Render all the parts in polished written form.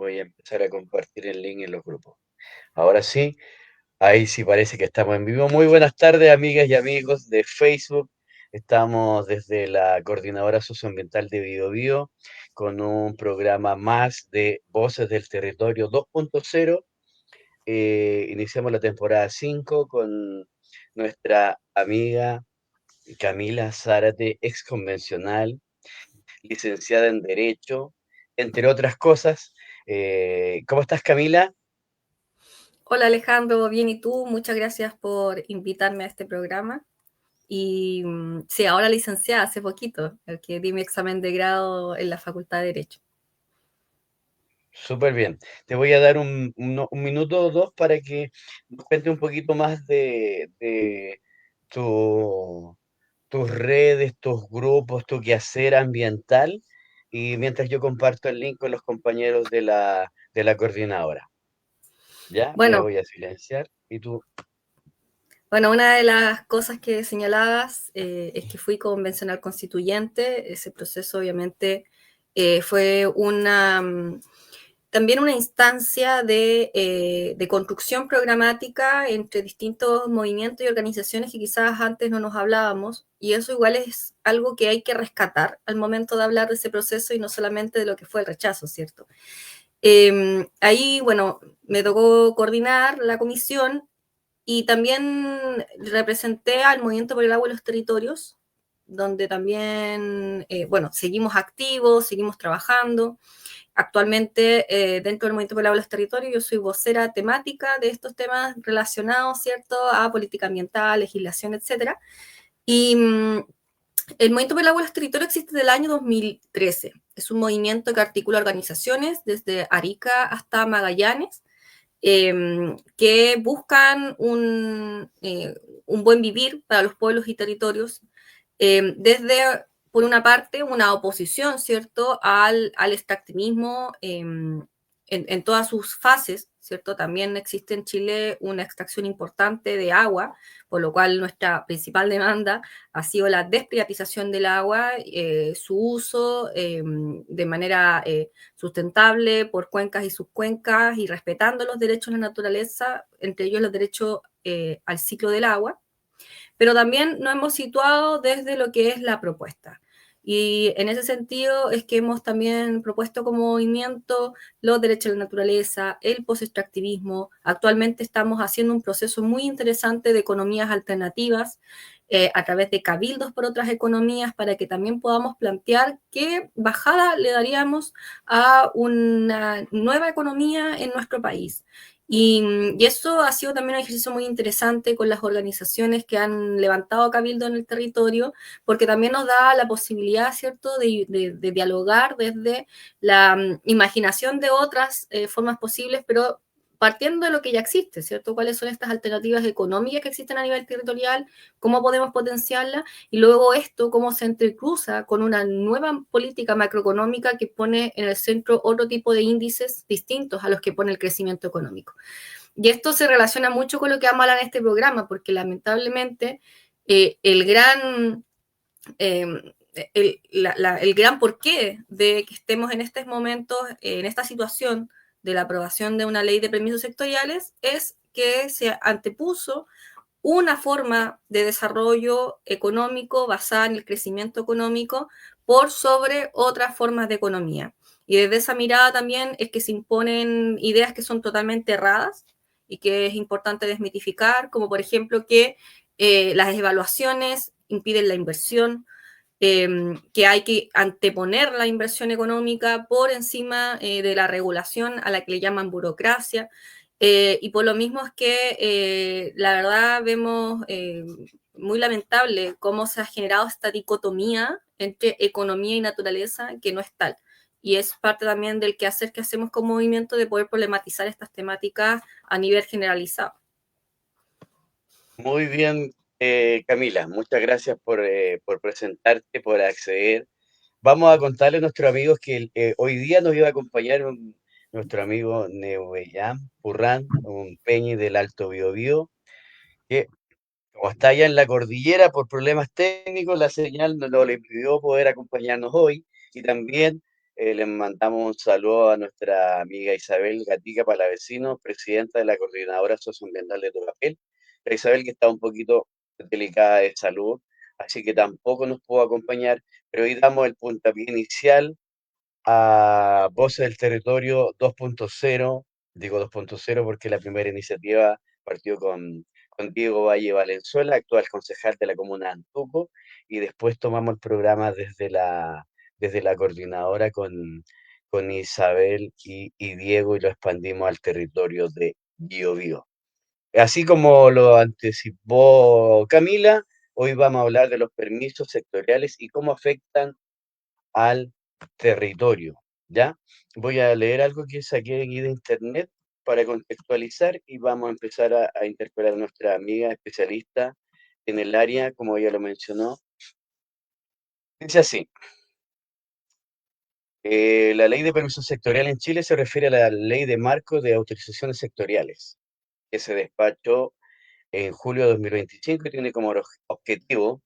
Voy a empezar a compartir el link en los grupos. Ahora sí, ahí sí parece que estamos en vivo. Muy buenas tardes, amigas y amigos de Facebook. Estamos desde la Coordinadora Socioambiental de Biobío con un programa más de Voces del Territorio 2.0. Iniciamos la temporada 5 con nuestra amiga Camila Zárate, ex convencional, licenciada en Derecho, entre otras cosas. ¿Cómo estás, Camila? Hola Alejandro, bien y tú, muchas gracias por invitarme a este programa. Y sí, ahora licenciada hace poquito, el que di mi examen de grado en la Facultad de Derecho. Súper bien. Te voy a dar un minuto o dos para que nos cuente un poquito más de tu- tus redes, tus grupos, tu quehacer ambiental, y mientras yo comparto el link con los compañeros de la coordinadora. ¿Ya? Me Bueno, voy a silenciar y tú. bueno, una de las cosas que señalabas es que fui convencional constituyente. Ese proceso obviamente fue también una instancia de construcción programática entre distintos movimientos y organizaciones que quizás antes no nos hablábamos, y eso igual es algo que hay que rescatar al momento de hablar de ese proceso y no solamente de lo que fue el rechazo, ¿cierto? Ahí, bueno, me tocó coordinar la comisión y también representé al Movimiento por el Agua y los Territorios, donde también, bueno, seguimos activos, seguimos trabajando. Actualmente, dentro del Movimiento por el Agua y los Territorios, yo soy vocera temática de estos temas relacionados, ¿cierto?, a política ambiental, legislación, etcétera. Y el Movimiento por el Agua y los Territorios existe desde el año 2013. Es un movimiento que articula organizaciones desde Arica hasta Magallanes, que buscan un buen vivir para los pueblos y territorios, desde, por una parte, una oposición, ¿cierto?, al extractivismo en todas sus fases, ¿cierto? También existe en Chile una extracción importante de agua, por lo cual nuestra principal demanda ha sido la desprivatización del agua, su uso de manera sustentable por cuencas y subcuencas y respetando los derechos de la naturaleza, entre ellos los derechos al ciclo del agua, pero también nos hemos situado desde lo que es la propuesta. Y en ese sentido es que hemos también propuesto como movimiento los derechos de la naturaleza, el post-extractivismo. Actualmente estamos haciendo un proceso muy interesante de economías alternativas a través de cabildos por otras economías para que también podamos plantear qué bajada le daríamos a una nueva economía en nuestro país. Y eso ha sido también un ejercicio muy interesante con las organizaciones que han levantado cabildo en el territorio, porque también nos da la posibilidad, ¿cierto?, de dialogar desde la imaginación de otras formas posibles, pero partiendo de lo que ya existe, ¿cierto? ¿Cuáles son estas alternativas económicas que existen a nivel territorial? ¿Cómo podemos potenciarlas? Y luego esto, cómo se entrecruza con una nueva política macroeconómica que pone en el centro otro tipo de índices distintos a los que pone el crecimiento económico. Y esto se relaciona mucho con lo que vamos a hablar en este programa, porque lamentablemente el gran eh, el gran porqué de que estemos en estos momentos, en esta situación de la aprobación de una ley de permisos sectoriales, es que se antepuso una forma de desarrollo económico basada en el crecimiento económico por sobre otras formas de economía. Y desde esa mirada también es que se imponen ideas que son totalmente erradas y que es importante desmitificar, como por ejemplo que las evaluaciones impiden la inversión, que hay que anteponer la inversión económica por encima de la regulación a la que le llaman burocracia. Y por lo mismo es que la verdad vemos muy lamentable cómo se ha generado esta dicotomía entre economía y naturaleza que no es tal. Y es parte también del quehacer que hacemos como movimiento de poder problematizar estas temáticas a nivel generalizado. Muy bien, Camila, muchas gracias por presentarte, por acceder. Vamos a contarle a nuestros amigos que hoy día nos iba a acompañar nuestro amigo Neuellán Purrán, un peñi del Alto Biobío, que como está allá en la cordillera por problemas técnicos, la señal no le impidió poder acompañarnos hoy. Y también Les mandamos un saludo a nuestra amiga Isabel Gatica Palavecino, presidenta de la Coordinadora Socioambiental de Tucapel. La Isabel que está un poquito delicada de salud, así que tampoco nos pudo acompañar, pero hoy damos el puntapié inicial a Voces del Territorio 2.0. Digo 2.0 porque la primera iniciativa partió con Diego Valle Valenzuela, actual concejal de la comuna de Antuco, y después tomamos el programa desde la coordinadora con Isabel y Diego, y lo expandimos al territorio de Biobío. Así como lo anticipó Camila, hoy vamos a hablar de los permisos sectoriales y cómo afectan al territorio, ¿ya? Voy a leer algo que saqué aquí de internet para contextualizar y vamos a empezar a interpelar a nuestra amiga especialista en el área, como ella lo mencionó. Dice así, la ley de permisos sectoriales en Chile se refiere a la ley de marco de autorizaciones sectoriales, que se despachó en julio de 2025 y tiene como objetivo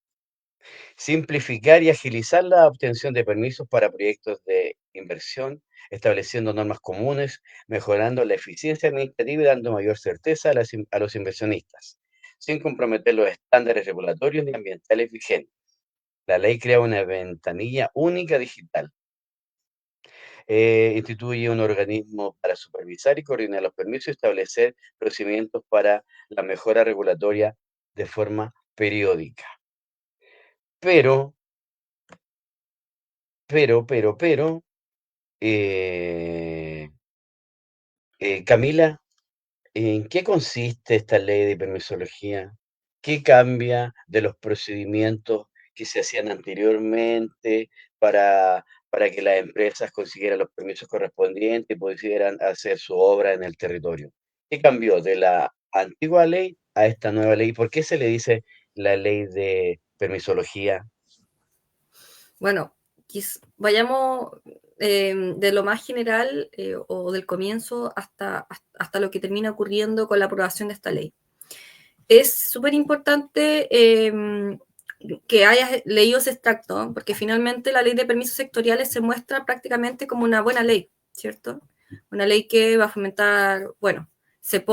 simplificar y agilizar la obtención de permisos para proyectos de inversión, estableciendo normas comunes, mejorando la eficiencia administrativa y dando mayor certeza a los inversionistas, sin comprometer los estándares regulatorios ni ambientales vigentes. La ley crea una ventanilla única digital, instituye un organismo para supervisar y coordinar los permisos y establecer procedimientos para la mejora regulatoria de forma periódica. Pero, pero, Eh, Camila, ¿en qué consiste esta ley de permisología? ¿Qué cambia de los procedimientos que se hacían anteriormente para que las empresas consiguieran los permisos correspondientes y pudieran hacer su obra en el territorio? ¿Qué cambió de la antigua ley a esta nueva ley? ¿Por qué se le dice la ley de permisología? Bueno, vayamos de lo más general o del comienzo hasta lo que termina ocurriendo con la aprobación de esta ley. Es súper importante que hayas leído ese extracto, porque finalmente la ley de permisos sectoriales se muestra prácticamente como una buena ley, ¿cierto? Una ley que va a fomentar, bueno, se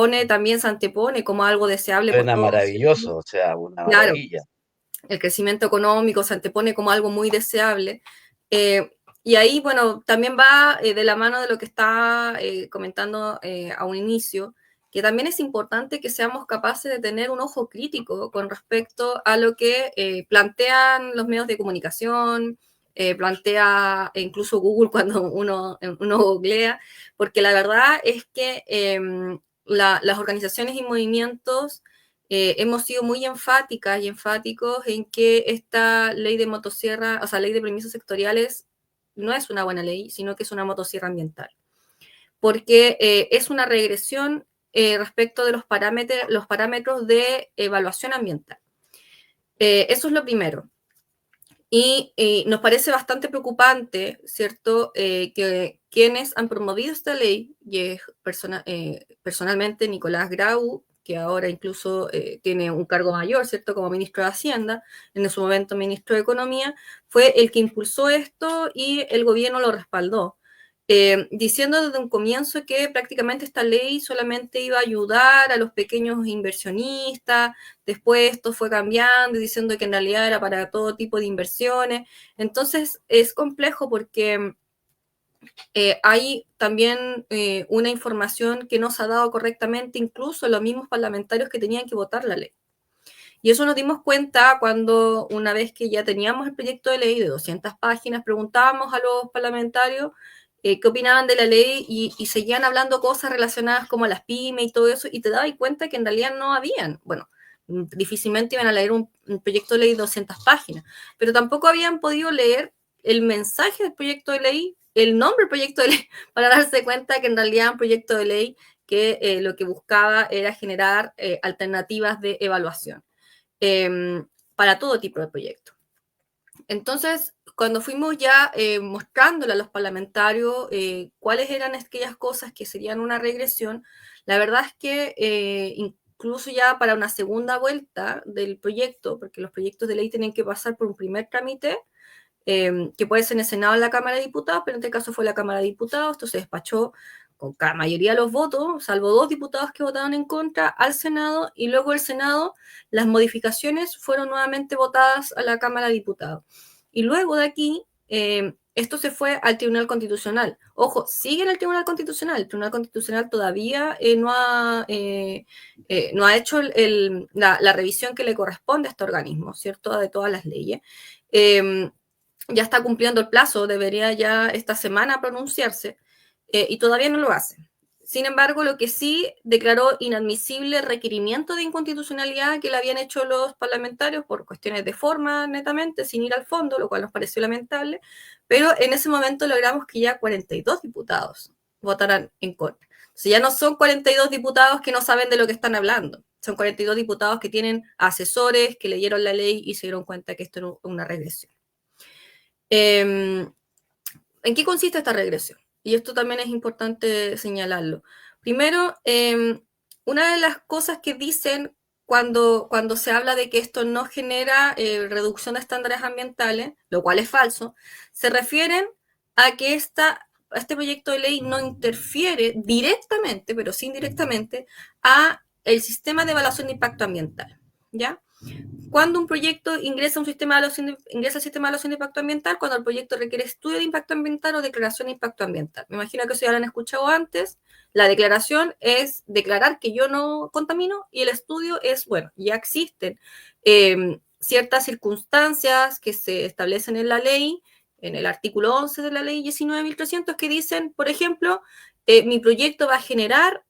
antepone como algo deseable por Suena todos, ¿cierto? maravilloso, o sea, una Claro, maravilla. el crecimiento económico se antepone como algo muy deseable. Y ahí, bueno, también va de la mano de lo que está comentando a un inicio, que también es importante que seamos capaces de tener un ojo crítico con respecto a lo que plantean los medios de comunicación, plantea incluso Google cuando uno googlea, porque la verdad es que las organizaciones y movimientos hemos sido muy enfáticas y enfáticos en que esta ley de motosierra, o sea, ley de permisos sectoriales, no es una buena ley, sino que es una motosierra ambiental, porque es una regresión respecto de los parámetros de evaluación ambiental. Eso es lo primero. Y nos parece bastante preocupante, ¿cierto?, que quienes han promovido esta ley, y es personalmente Nicolás Grau, que ahora incluso tiene un cargo mayor, ¿cierto?, como ministro de Hacienda, en su momento ministro de Economía, fue el que impulsó esto y el gobierno lo respaldó, diciendo desde un comienzo que prácticamente esta ley solamente iba a ayudar a los pequeños inversionistas. Después esto fue cambiando y diciendo que en realidad era para todo tipo de inversiones. Entonces es complejo porque hay también una información que no se ha dado correctamente, incluso los mismos parlamentarios que tenían que votar la ley. Y eso nos dimos cuenta cuando, una vez que ya teníamos el proyecto de ley de 200 páginas, preguntábamos a los parlamentarios qué opinaban de la ley y seguían hablando cosas relacionadas como a las pymes y todo eso, y te dabas cuenta que en realidad no habían. Bueno, difícilmente iban a leer un proyecto de ley de 200 páginas, pero tampoco habían podido leer el mensaje del proyecto de ley, el nombre del proyecto de ley, para darse cuenta que en realidad un proyecto de ley que lo que buscaba era generar alternativas de evaluación para todo tipo de proyectos. Entonces, cuando fuimos ya mostrándole a los parlamentarios cuáles eran aquellas cosas que serían una regresión, la verdad es que incluso ya para una segunda vuelta del proyecto, porque los proyectos de ley tienen que pasar por un primer trámite, que puede ser en el Senado o en la Cámara de Diputados, pero en este caso fue la Cámara de Diputados, esto se despachó con la mayoría de los votos, salvo 2 diputados que votaron en contra, al Senado, y luego el Senado, las modificaciones fueron nuevamente votadas a la Cámara de Diputados. Y luego de aquí, esto se fue al Tribunal Constitucional. Ojo, sigue en el Tribunal Constitucional. El Tribunal Constitucional todavía no ha hecho la revisión que le corresponde a este organismo, ¿cierto? De todas las leyes. Ya está cumpliendo el plazo, debería ya esta semana pronunciarse, y todavía no lo hace. Sin embargo, lo que sí declaró inadmisible el requerimiento de inconstitucionalidad que le habían hecho los parlamentarios por cuestiones de forma, netamente, sin ir al fondo, lo cual nos pareció lamentable, pero en ese momento logramos que ya 42 diputados votaran en contra. O sea, ya no son 42 diputados que no saben de lo que están hablando, son 42 diputados que tienen asesores, que leyeron la ley y se dieron cuenta que esto era una regresión. ¿En qué consiste esta regresión? Y esto también es importante señalarlo. Primero, una de las cosas que dicen cuando se habla de que esto no genera reducción de estándares ambientales, lo cual es falso, se refieren a que este proyecto de ley no interfiere directamente, pero sí indirectamente, a el sistema de evaluación de impacto ambiental, ¿ya? Cuando un proyecto ingresa al sistema de evaluación de impacto ambiental, cuando el proyecto requiere estudio de impacto ambiental o declaración de impacto ambiental. Me imagino que eso ya lo han escuchado antes. La declaración es declarar que yo no contamino y el estudio es, bueno, ya existen ciertas circunstancias que se establecen en la ley, en el artículo 11 de la ley 19.300, que dicen, por ejemplo, mi proyecto va a generar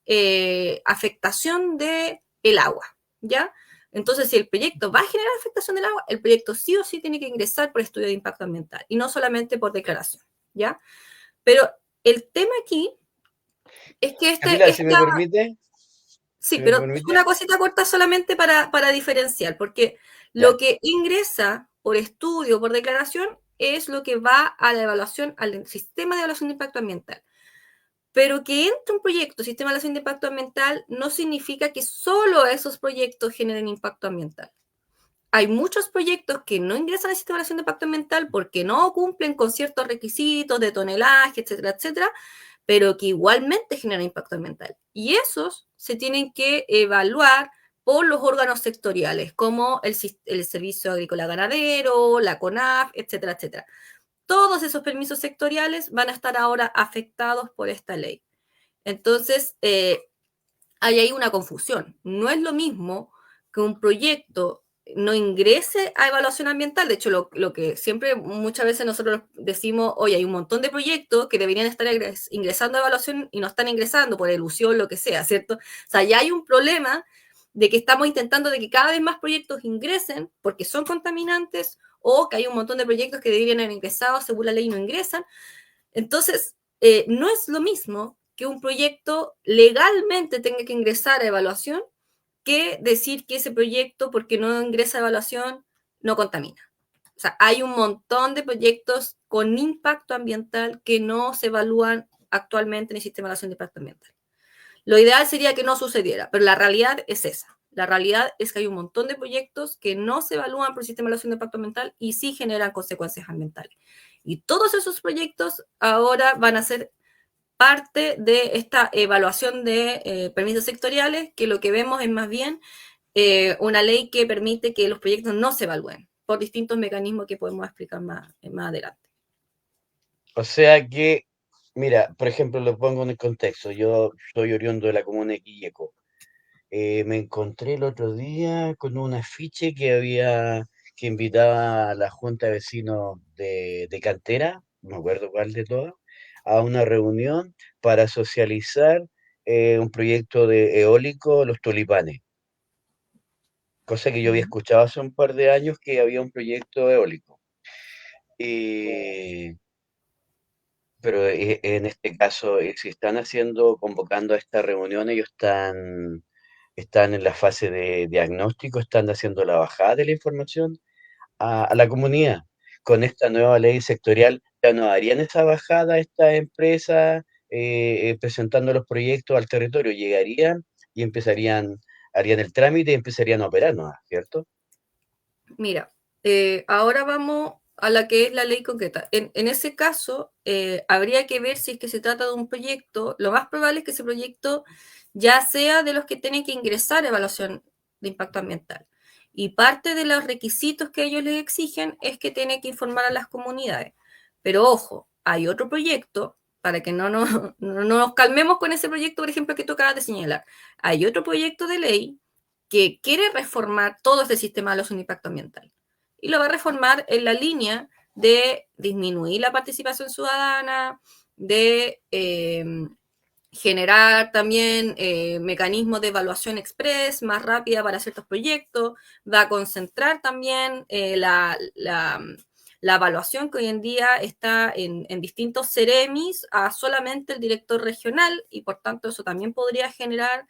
afectación del agua, ¿ya? Entonces, si el proyecto va a generar afectación del agua, el proyecto sí o sí tiene que ingresar por estudio de impacto ambiental y no solamente por declaración, ¿ya? Pero el tema aquí es que Camila, si me permite, sí, pero una cosita corta solamente para diferenciar, porque ya. lo que ingresa por estudio, por declaración, es lo que va a la evaluación, al sistema de evaluación de impacto ambiental. Pero que entre un proyecto, sistema de evaluación de impacto ambiental, no significa que solo esos proyectos generen impacto ambiental. Hay muchos proyectos que no ingresan al sistema de evaluación de impacto ambiental porque no cumplen con ciertos requisitos de tonelaje, etcétera, etcétera, pero que igualmente generan impacto ambiental. Y esos se tienen que evaluar por los órganos sectoriales, como el Servicio Agrícola Ganadero, la CONAF, etcétera, etcétera. Todos esos permisos sectoriales van a estar ahora afectados por esta ley. Entonces, hay ahí una confusión. No es lo mismo que un proyecto no ingrese a evaluación ambiental. De hecho, lo que siempre muchas veces nosotros decimos, oye, hay un montón de proyectos que deberían estar ingresando a evaluación y no están ingresando por elusión, lo que sea, ¿cierto? O sea, ya hay un problema de que estamos intentando de que cada vez más proyectos ingresen porque son contaminantes o que hay un montón de proyectos que deberían haber ingresado según la ley y no ingresan. Entonces, no es lo mismo que un proyecto legalmente tenga que ingresar a evaluación que decir que ese proyecto, porque no ingresa a evaluación, no contamina. O sea, hay un montón de proyectos con impacto ambiental que no se evalúan actualmente en el sistema de evaluación de impacto ambiental. Lo ideal sería que no sucediera, pero la realidad es esa. La realidad es que hay un montón de proyectos que no se evalúan por el sistema de evaluación de impacto ambiental y sí generan consecuencias ambientales. Y todos esos proyectos ahora van a ser parte de esta evaluación de permisos sectoriales, que lo que vemos es más bien una ley que permite que los proyectos no se evalúen por distintos mecanismos que podemos explicar más adelante. O sea que, mira, por ejemplo, lo pongo en el contexto. Yo soy oriundo de la comuna de Quilleco. Me encontré el otro día con un afiche que invitaba a la Junta de Vecinos de Cantera, no me acuerdo cuál de todas, a una reunión para socializar un proyecto de eólico, Los Tulipanes. Cosa que yo había escuchado hace un par de años que había un proyecto eólico. Y, pero en este caso, si están convocando a esta reunión, ellos están en la fase de diagnóstico, están haciendo la bajada de la información a la comunidad. Con esta nueva ley sectorial, ya no harían esa bajada a estas empresas presentando los proyectos al territorio, llegarían y harían el trámite y empezarían a operar, ¿no? ¿Cierto? Mira, ahora vamos a la que es la ley concreta. En ese caso, habría que ver si es que se trata de un proyecto. Lo más probable es que ese proyecto ya sea de los que tienen que ingresar a evaluación de impacto ambiental. Y parte de los requisitos que ellos les exigen es que tienen que informar a las comunidades. Pero ojo, hay otro proyecto, para que no nos calmemos con ese proyecto, por ejemplo, que tú acabas de señalar. Hay otro proyecto de ley que quiere reformar todo este sistema de evaluación de impacto ambiental y lo va a reformar en la línea de disminuir la participación ciudadana, de generar también mecanismos de evaluación express más rápida para ciertos proyectos, va a concentrar también la evaluación que hoy en día está en distintos ceremis a solamente el director regional y por tanto eso también podría generar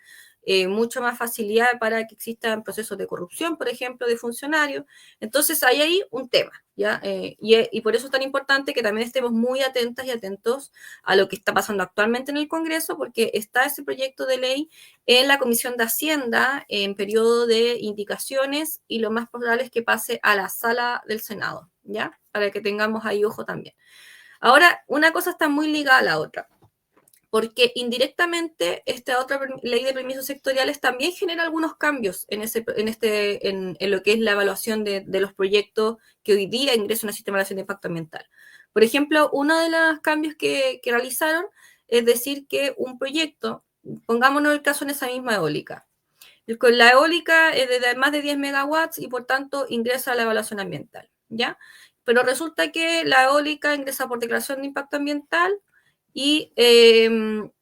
mucho más facilidad para que existan procesos de corrupción, por ejemplo, de funcionarios. Entonces hay ahí un tema, ¿ya? Y por eso es tan importante que también estemos muy atentas y atentos a lo que está pasando actualmente en el Congreso, porque está ese proyecto de ley en la Comisión de Hacienda en periodo de indicaciones y lo más probable es que pase a la sala del Senado, ¿ya? Para que tengamos ahí ojo también. Ahora, una cosa está muy ligada a la otra porque indirectamente esta otra ley de permisos sectoriales también genera algunos cambios en lo que es la evaluación de los proyectos que hoy día ingresan al sistema de evaluación de impacto ambiental. Por ejemplo, uno de los cambios que realizaron es decir que un proyecto, pongámonos el caso en esa misma eólica, con la eólica es de más de 10 megawatts y por tanto ingresa a la evaluación ambiental, ¿ya? Pero resulta que la eólica ingresa por declaración de impacto ambiental y el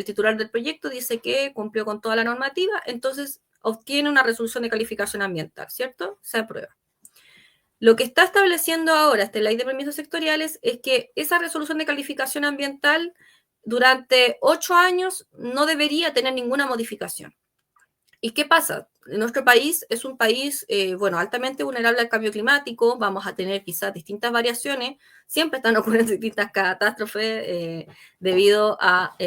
titular del proyecto dice que cumplió con toda la normativa, entonces obtiene una resolución de calificación ambiental, ¿cierto? Se aprueba. Lo que está estableciendo ahora esta ley de permisos sectoriales es que esa resolución de calificación ambiental durante 8 años no debería tener ninguna modificación. ¿Y qué pasa? Nuestro país es un país, bueno, altamente vulnerable al cambio climático, vamos a tener quizás distintas variaciones, siempre están ocurriendo distintas catástrofes debido a,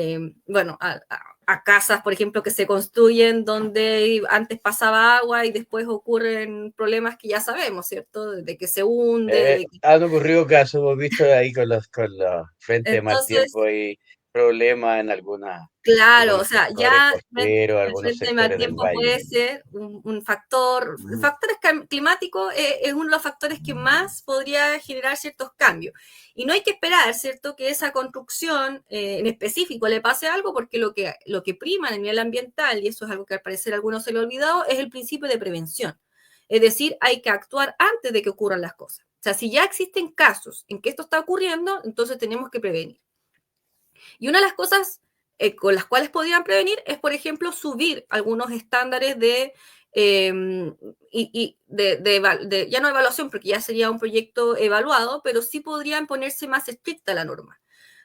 bueno, a casas, por ejemplo, que se construyen donde antes pasaba agua y después ocurren problemas que ya sabemos, ¿cierto? De que se hunde, de que... Han ocurrido casos, hemos visto ahí con los frentes de mal Entonces, tiempo y problemas en claro, o algunos sea, sectores ya costeros, el algunos frente de mal sectores del tiempo valle. puede ser un factor. Factores climáticos es uno de los factores que más podría generar ciertos cambios. Y no hay que esperar, ¿cierto?, que esa construcción en específico le pase algo, porque lo que prima en el nivel ambiental, y eso es algo que al parecer a algunos se le ha olvidado, es el principio de prevención. Es decir, hay que actuar antes de que ocurran las cosas. O sea, si ya existen casos en que esto está ocurriendo, entonces tenemos que prevenir. Y una de las cosas con las cuales podrían prevenir es, por ejemplo, subir algunos estándares ya no evaluación, porque ya sería un proyecto evaluado, pero sí podrían ponerse más estricta la norma.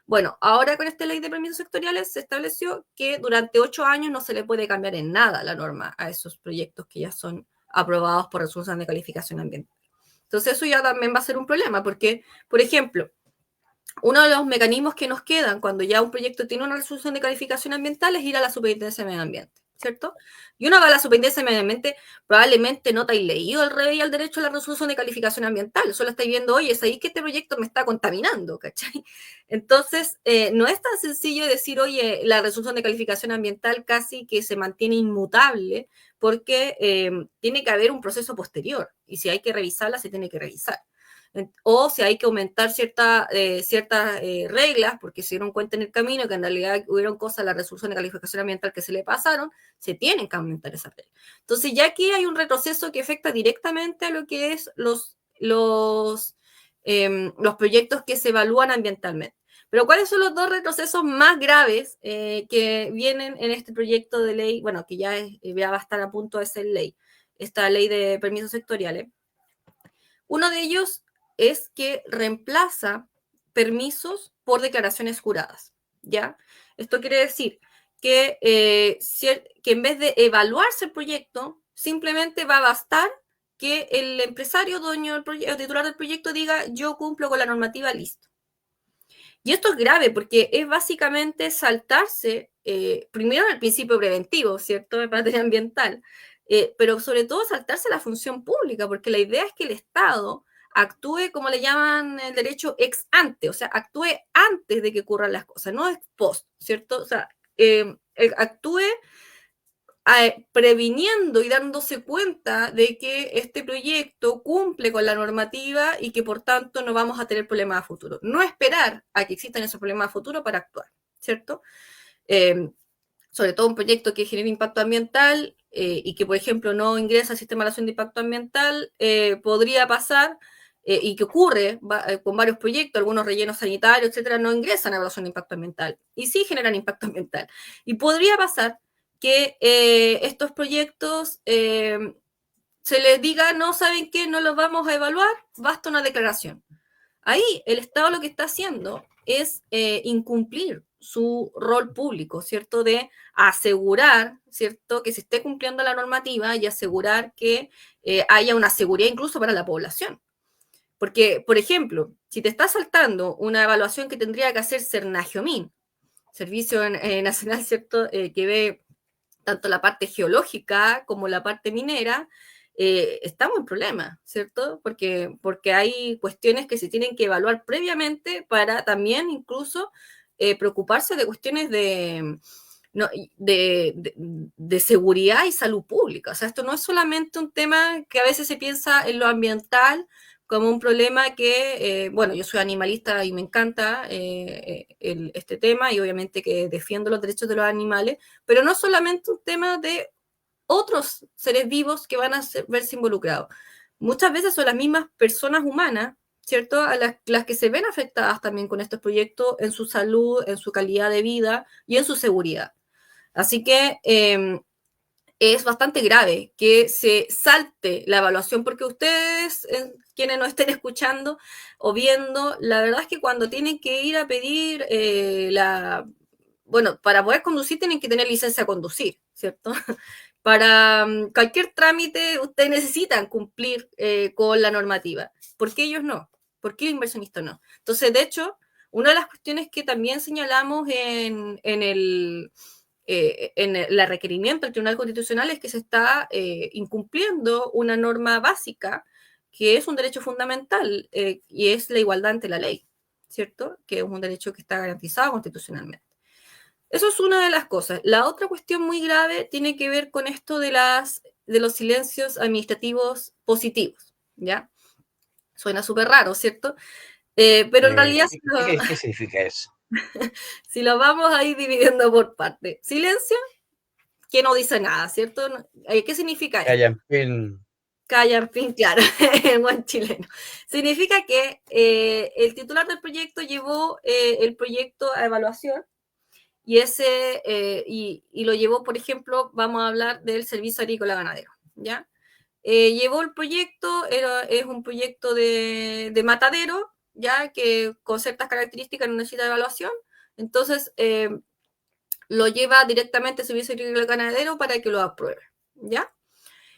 Bueno, ahora con esta ley de permisos sectoriales se estableció que durante 8 años no se le puede cambiar en nada la norma a esos proyectos que ya son aprobados por resolución de calificación ambiental. Entonces eso ya también va a ser un problema, porque, por ejemplo, uno de los mecanismos que nos quedan cuando ya un proyecto tiene una resolución de calificación ambiental es ir a la superintendencia de medio ambiente, ¿cierto? Y uno va a la superintendencia de medio ambiente, probablemente no te hayas leído el revés y al derecho a la resolución de calificación ambiental, solo estáis viendo, oye, es ahí que este proyecto me está contaminando, ¿cachai? Entonces, no es tan sencillo decir, oye, la resolución de calificación ambiental casi que se mantiene inmutable, porque tiene que haber un proceso posterior, y si hay que revisarla, se tiene que revisar. O si hay que aumentar ciertas reglas, porque se dieron cuenta en el camino que en realidad hubieron cosas en la resolución de calificación ambiental que se le pasaron, se tienen que aumentar esas reglas. Entonces ya aquí hay un retroceso que afecta directamente a lo que es los proyectos que se evalúan ambientalmente. Pero ¿cuáles son los dos retrocesos más graves que vienen en este proyecto de ley? Bueno, que ya va a estar a punto de ser ley, esta ley de permisos sectoriales. Uno de ellos es que reemplaza permisos por declaraciones juradas, ¿ya? Esto quiere decir que en vez de evaluarse el proyecto, simplemente va a bastar que el empresario, dueño del proyecto, titular del proyecto, diga yo cumplo con la normativa, listo. Y esto es grave porque es básicamente saltarse, primero el principio preventivo, ¿cierto?, de materia ambiental, pero sobre todo saltarse la función pública, porque la idea es que el Estado actúe, como le llaman el derecho, ex ante, o sea, actúe antes de que ocurran las cosas, no ex post, ¿cierto? O sea, actúe previniendo y dándose cuenta de que este proyecto cumple con la normativa y que por tanto no vamos a tener problemas a futuro. No esperar a que existan esos problemas a futuro para actuar, ¿cierto? Sobre todo un proyecto que genere impacto ambiental y que, por ejemplo, no ingresa al sistema de evaluación de impacto ambiental, podría pasar y que ocurre con varios proyectos, algunos rellenos sanitarios, etcétera, no ingresan a evaluación de impacto ambiental y sí generan impacto ambiental. Y podría pasar que estos proyectos se les diga, no saben qué, no los vamos a evaluar, basta una declaración. Ahí el Estado lo que está haciendo es incumplir su rol público, ¿cierto? De asegurar, ¿cierto? Que se esté cumpliendo la normativa y asegurar que haya una seguridad incluso para la población. Porque, por ejemplo, si te está saltando una evaluación que tendría que hacer Cernagiomín, Servicio Nacional, ¿cierto? Que ve tanto la parte geológica como la parte minera, estamos en problemas, ¿cierto? Porque hay cuestiones que se tienen que evaluar previamente para también incluso preocuparse de cuestiones no, de seguridad y salud pública. O sea, esto no es solamente un tema que a veces se piensa en lo ambiental como un problema que, bueno, yo soy animalista y me encanta este tema y obviamente que defiendo los derechos de los animales, pero no solamente un tema de otros seres vivos que van a verse involucrados. Muchas veces son las mismas personas humanas, ¿cierto? A las que se ven afectadas también con estos proyectos en su salud, en su calidad de vida y en su seguridad. Así que es bastante grave que se salte la evaluación, porque ustedes, quienes nos estén escuchando o viendo, la verdad es que cuando tienen que ir a pedir bueno, para poder conducir tienen que tener licencia a conducir, ¿cierto? Para cualquier trámite ustedes necesitan cumplir con la normativa. ¿Por qué ellos no? ¿Por qué el inversionista no? Entonces, de hecho, una de las cuestiones que también señalamos en el requerimiento del Tribunal Constitucional es que se está incumpliendo una norma básica que es un derecho fundamental y es la igualdad ante la ley, ¿cierto? Que es un derecho que está garantizado constitucionalmente. Eso es una de las cosas. La otra cuestión muy grave tiene que ver con esto de los silencios administrativos positivos, ¿ya? Suena súper raro, ¿cierto? Pero en realidad, ¿Qué significa eso? si lo vamos a ir dividiendo por partes. Silencio, que no dice nada, ¿cierto? ¿Qué significa esto? Callampín. Calla, en fin, claro, en buen chileno. Significa que el titular del proyecto llevó el proyecto a evaluación y lo llevó, por ejemplo, vamos a hablar del servicio agrícola ganadero, ¿ya? Llevó el proyecto, es un proyecto de matadero, ya que con ciertas características no necesita evaluación, entonces lo lleva directamente al servicio agrícola ganadero para que lo apruebe, ¿ya?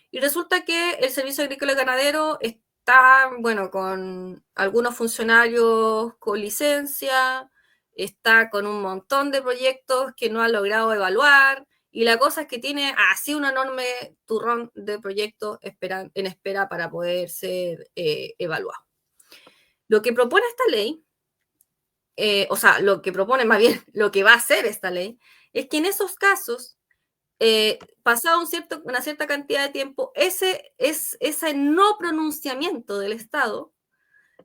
Y resulta que el servicio agrícola ganadero está, bueno, con algunos funcionarios con licencia, está con un montón de proyectos que no ha logrado evaluar, y la cosa es que tiene así un enorme turrón de proyectos en espera para poder ser evaluados. Lo que propone esta ley, o sea, lo que propone más bien, lo que va a hacer esta ley, es que en esos casos pasado una cierta cantidad de tiempo, ese no pronunciamiento del Estado,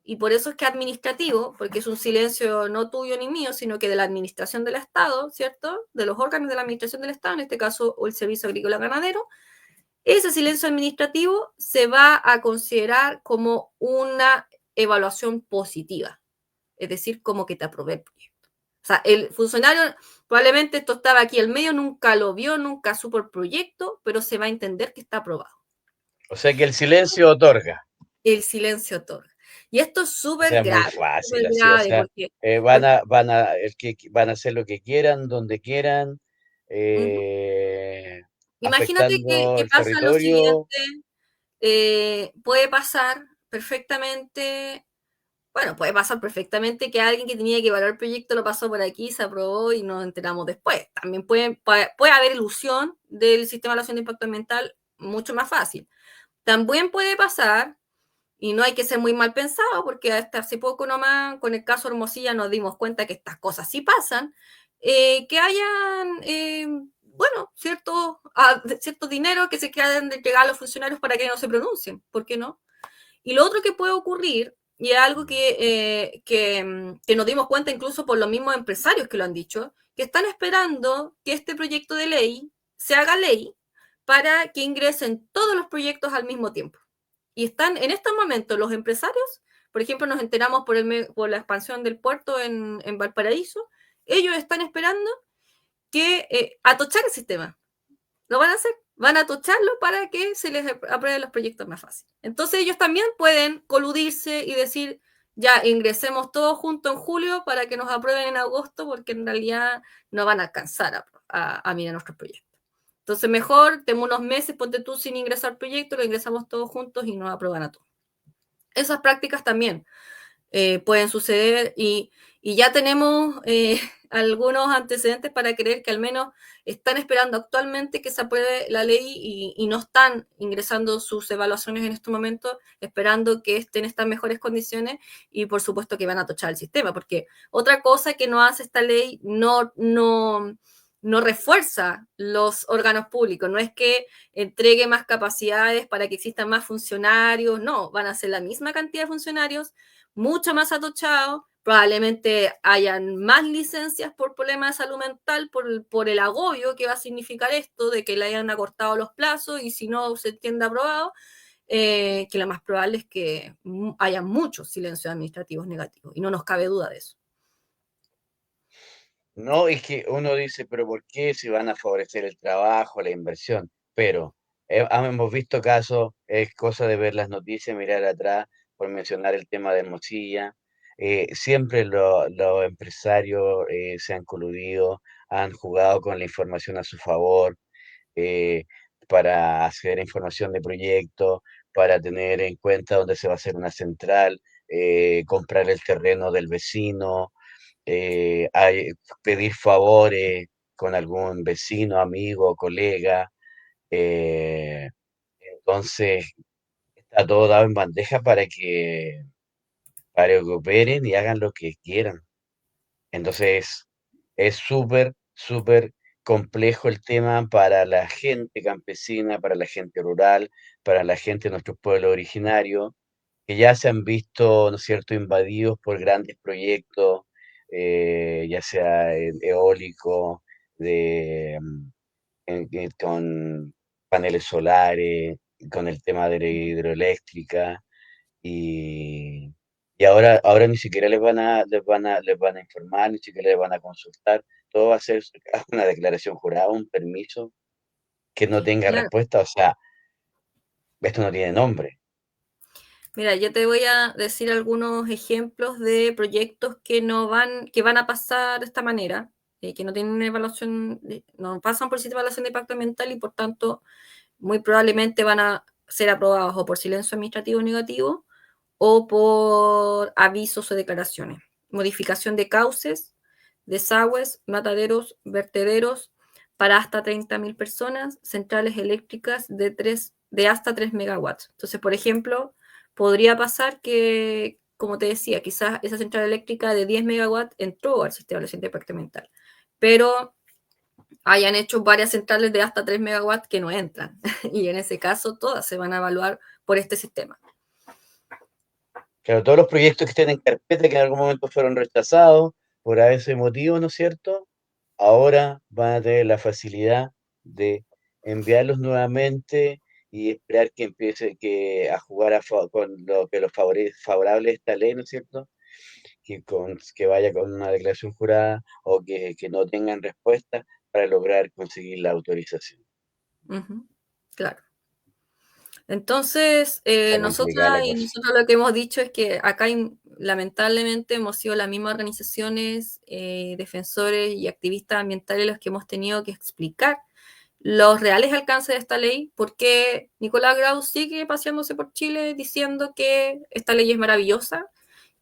y por eso es que administrativo, porque es un silencio no tuyo ni mío, sino que de la administración del Estado, ¿cierto? De los órganos de la administración del Estado, en este caso, o el Servicio Agrícola Ganadero, ese silencio administrativo se va a considerar como una evaluación positiva, es decir, como que te aprobé el proyecto. O sea, el funcionario, probablemente esto estaba aquí al medio, nunca lo vio, nunca supo el proyecto, pero se va a entender que está aprobado. O sea que el silencio otorga. El silencio otorga. Y esto es O sea, muy súper fácil así. O grave, sea, van a hacer lo que quieran, donde quieran, imagínate afectando que el pasa lo territorio. siguiente, puede pasar perfectamente. Bueno, puede pasar perfectamente que alguien que tenía que evaluar el proyecto lo pasó por aquí, se aprobó y nos enteramos después. También puede haber ilusión del sistema de evaluación de impacto ambiental mucho más fácil. También puede pasar Y no hay que ser muy mal pensado, porque hasta hace poco nomás, con el caso Hermosilla, nos dimos cuenta que estas cosas sí pasan, que hayan, bueno, cierto dinero que se quedan de entregar a los funcionarios para que no se pronuncien, ¿por qué no? Y lo otro que puede ocurrir, y es algo que nos dimos cuenta incluso por los mismos empresarios que lo han dicho, que están esperando que este proyecto de ley se haga ley para que ingresen todos los proyectos al mismo tiempo. Y están en estos momentos los empresarios, por ejemplo, nos enteramos por la expansión del puerto en Valparaíso, ellos están esperando que atochar el sistema. Lo van a hacer, van a tocharlo para que se les aprueben los proyectos más fácil. Entonces ellos también pueden coludirse y decir, ya ingresemos todos juntos en julio para que nos aprueben en agosto, porque en realidad no van a alcanzar a mirar nuestros proyectos. Entonces mejor, tenemos unos meses, ponte tú sin ingresar proyectos, lo ingresamos todos juntos y nos aprueban a todos. Esas prácticas también pueden suceder y ya tenemos algunos antecedentes para creer que al menos están esperando actualmente que se apruebe la ley y no están ingresando sus evaluaciones en este momento, esperando que estén en estas mejores condiciones y por supuesto que van a tochar el sistema, porque otra cosa que no hace esta ley no refuerza los órganos públicos, no es que entregue más capacidades para que existan más funcionarios, no, van a ser la misma cantidad de funcionarios, mucho más atochados, probablemente hayan más licencias por problemas de salud mental, por el agobio que va a significar esto, de que le hayan acortado los plazos y si no se entiende aprobado, que lo más probable es que haya muchos silencios administrativos negativos y no nos cabe duda de eso. No, es que uno dice, pero ¿por qué si van a favorecer el trabajo, la inversión? Pero hemos visto casos, es cosa de ver las noticias, mirar atrás, por mencionar el tema de Hermosilla. Siempre los empresarios se han coludido, han jugado con la información a su favor, eh, para acceder a información de proyectos, para tener en cuenta dónde se va a hacer una central, comprar el terreno del vecino, pedir favores con algún vecino, amigo, colega. eh, entonces, está todo dado en bandeja para que operen y hagan lo que quieran. Entonces, es súper, súper complejo el tema para la gente campesina, para la gente rural, para la gente de nuestros pueblos originarios, que ya se han visto, ¿no es cierto?, invadidos por grandes proyectos, ya sea el eólico, con paneles solares, con el tema de la hidroeléctrica, y, y ahora ni siquiera les van a informar, ni siquiera les van a consultar, todo va a ser una declaración jurada, un permiso que no tenga Claro, respuesta, o sea, esto no tiene nombre. mira, yo te voy a decir algunos ejemplos de proyectos que van a pasar de esta manera, que no tienen una evaluación, no pasan por el sistema de evaluación de impacto ambiental y por tanto muy probablemente van a ser aprobados o por silencio administrativo negativo o por avisos o declaraciones. Modificación de cauces, desagües, mataderos, vertederos para hasta 30.000 personas, centrales eléctricas de hasta 3 megawatts. Entonces, por ejemplo, podría pasar que, como te decía, quizás esa central eléctrica de 10 megawatts entró al sistema de impacto ambiental, pero hayan hecho varias centrales de hasta 3 megawatts que no entran. Y en ese caso, todas se van a evaluar por este sistema. Claro, todos los proyectos que estén en carpeta que en algún momento fueron rechazados por ese motivo, ¿no es cierto? Ahora van a tener la facilidad de enviarlos nuevamente y esperar que empiece a jugar con lo que los favorable de esta ley, ¿no es cierto? Que vaya con una declaración jurada o que no tengan respuesta para lograr conseguir la autorización. Claro. Entonces, Está complicada nosotras la y cosa. nosotros lo que hemos dicho es que acá lamentablemente hemos sido las mismas organizaciones, defensores y activistas ambientales los que hemos tenido que explicar los reales alcances de esta ley, porque Nicolás Grau sigue paseándose por Chile diciendo que esta ley es maravillosa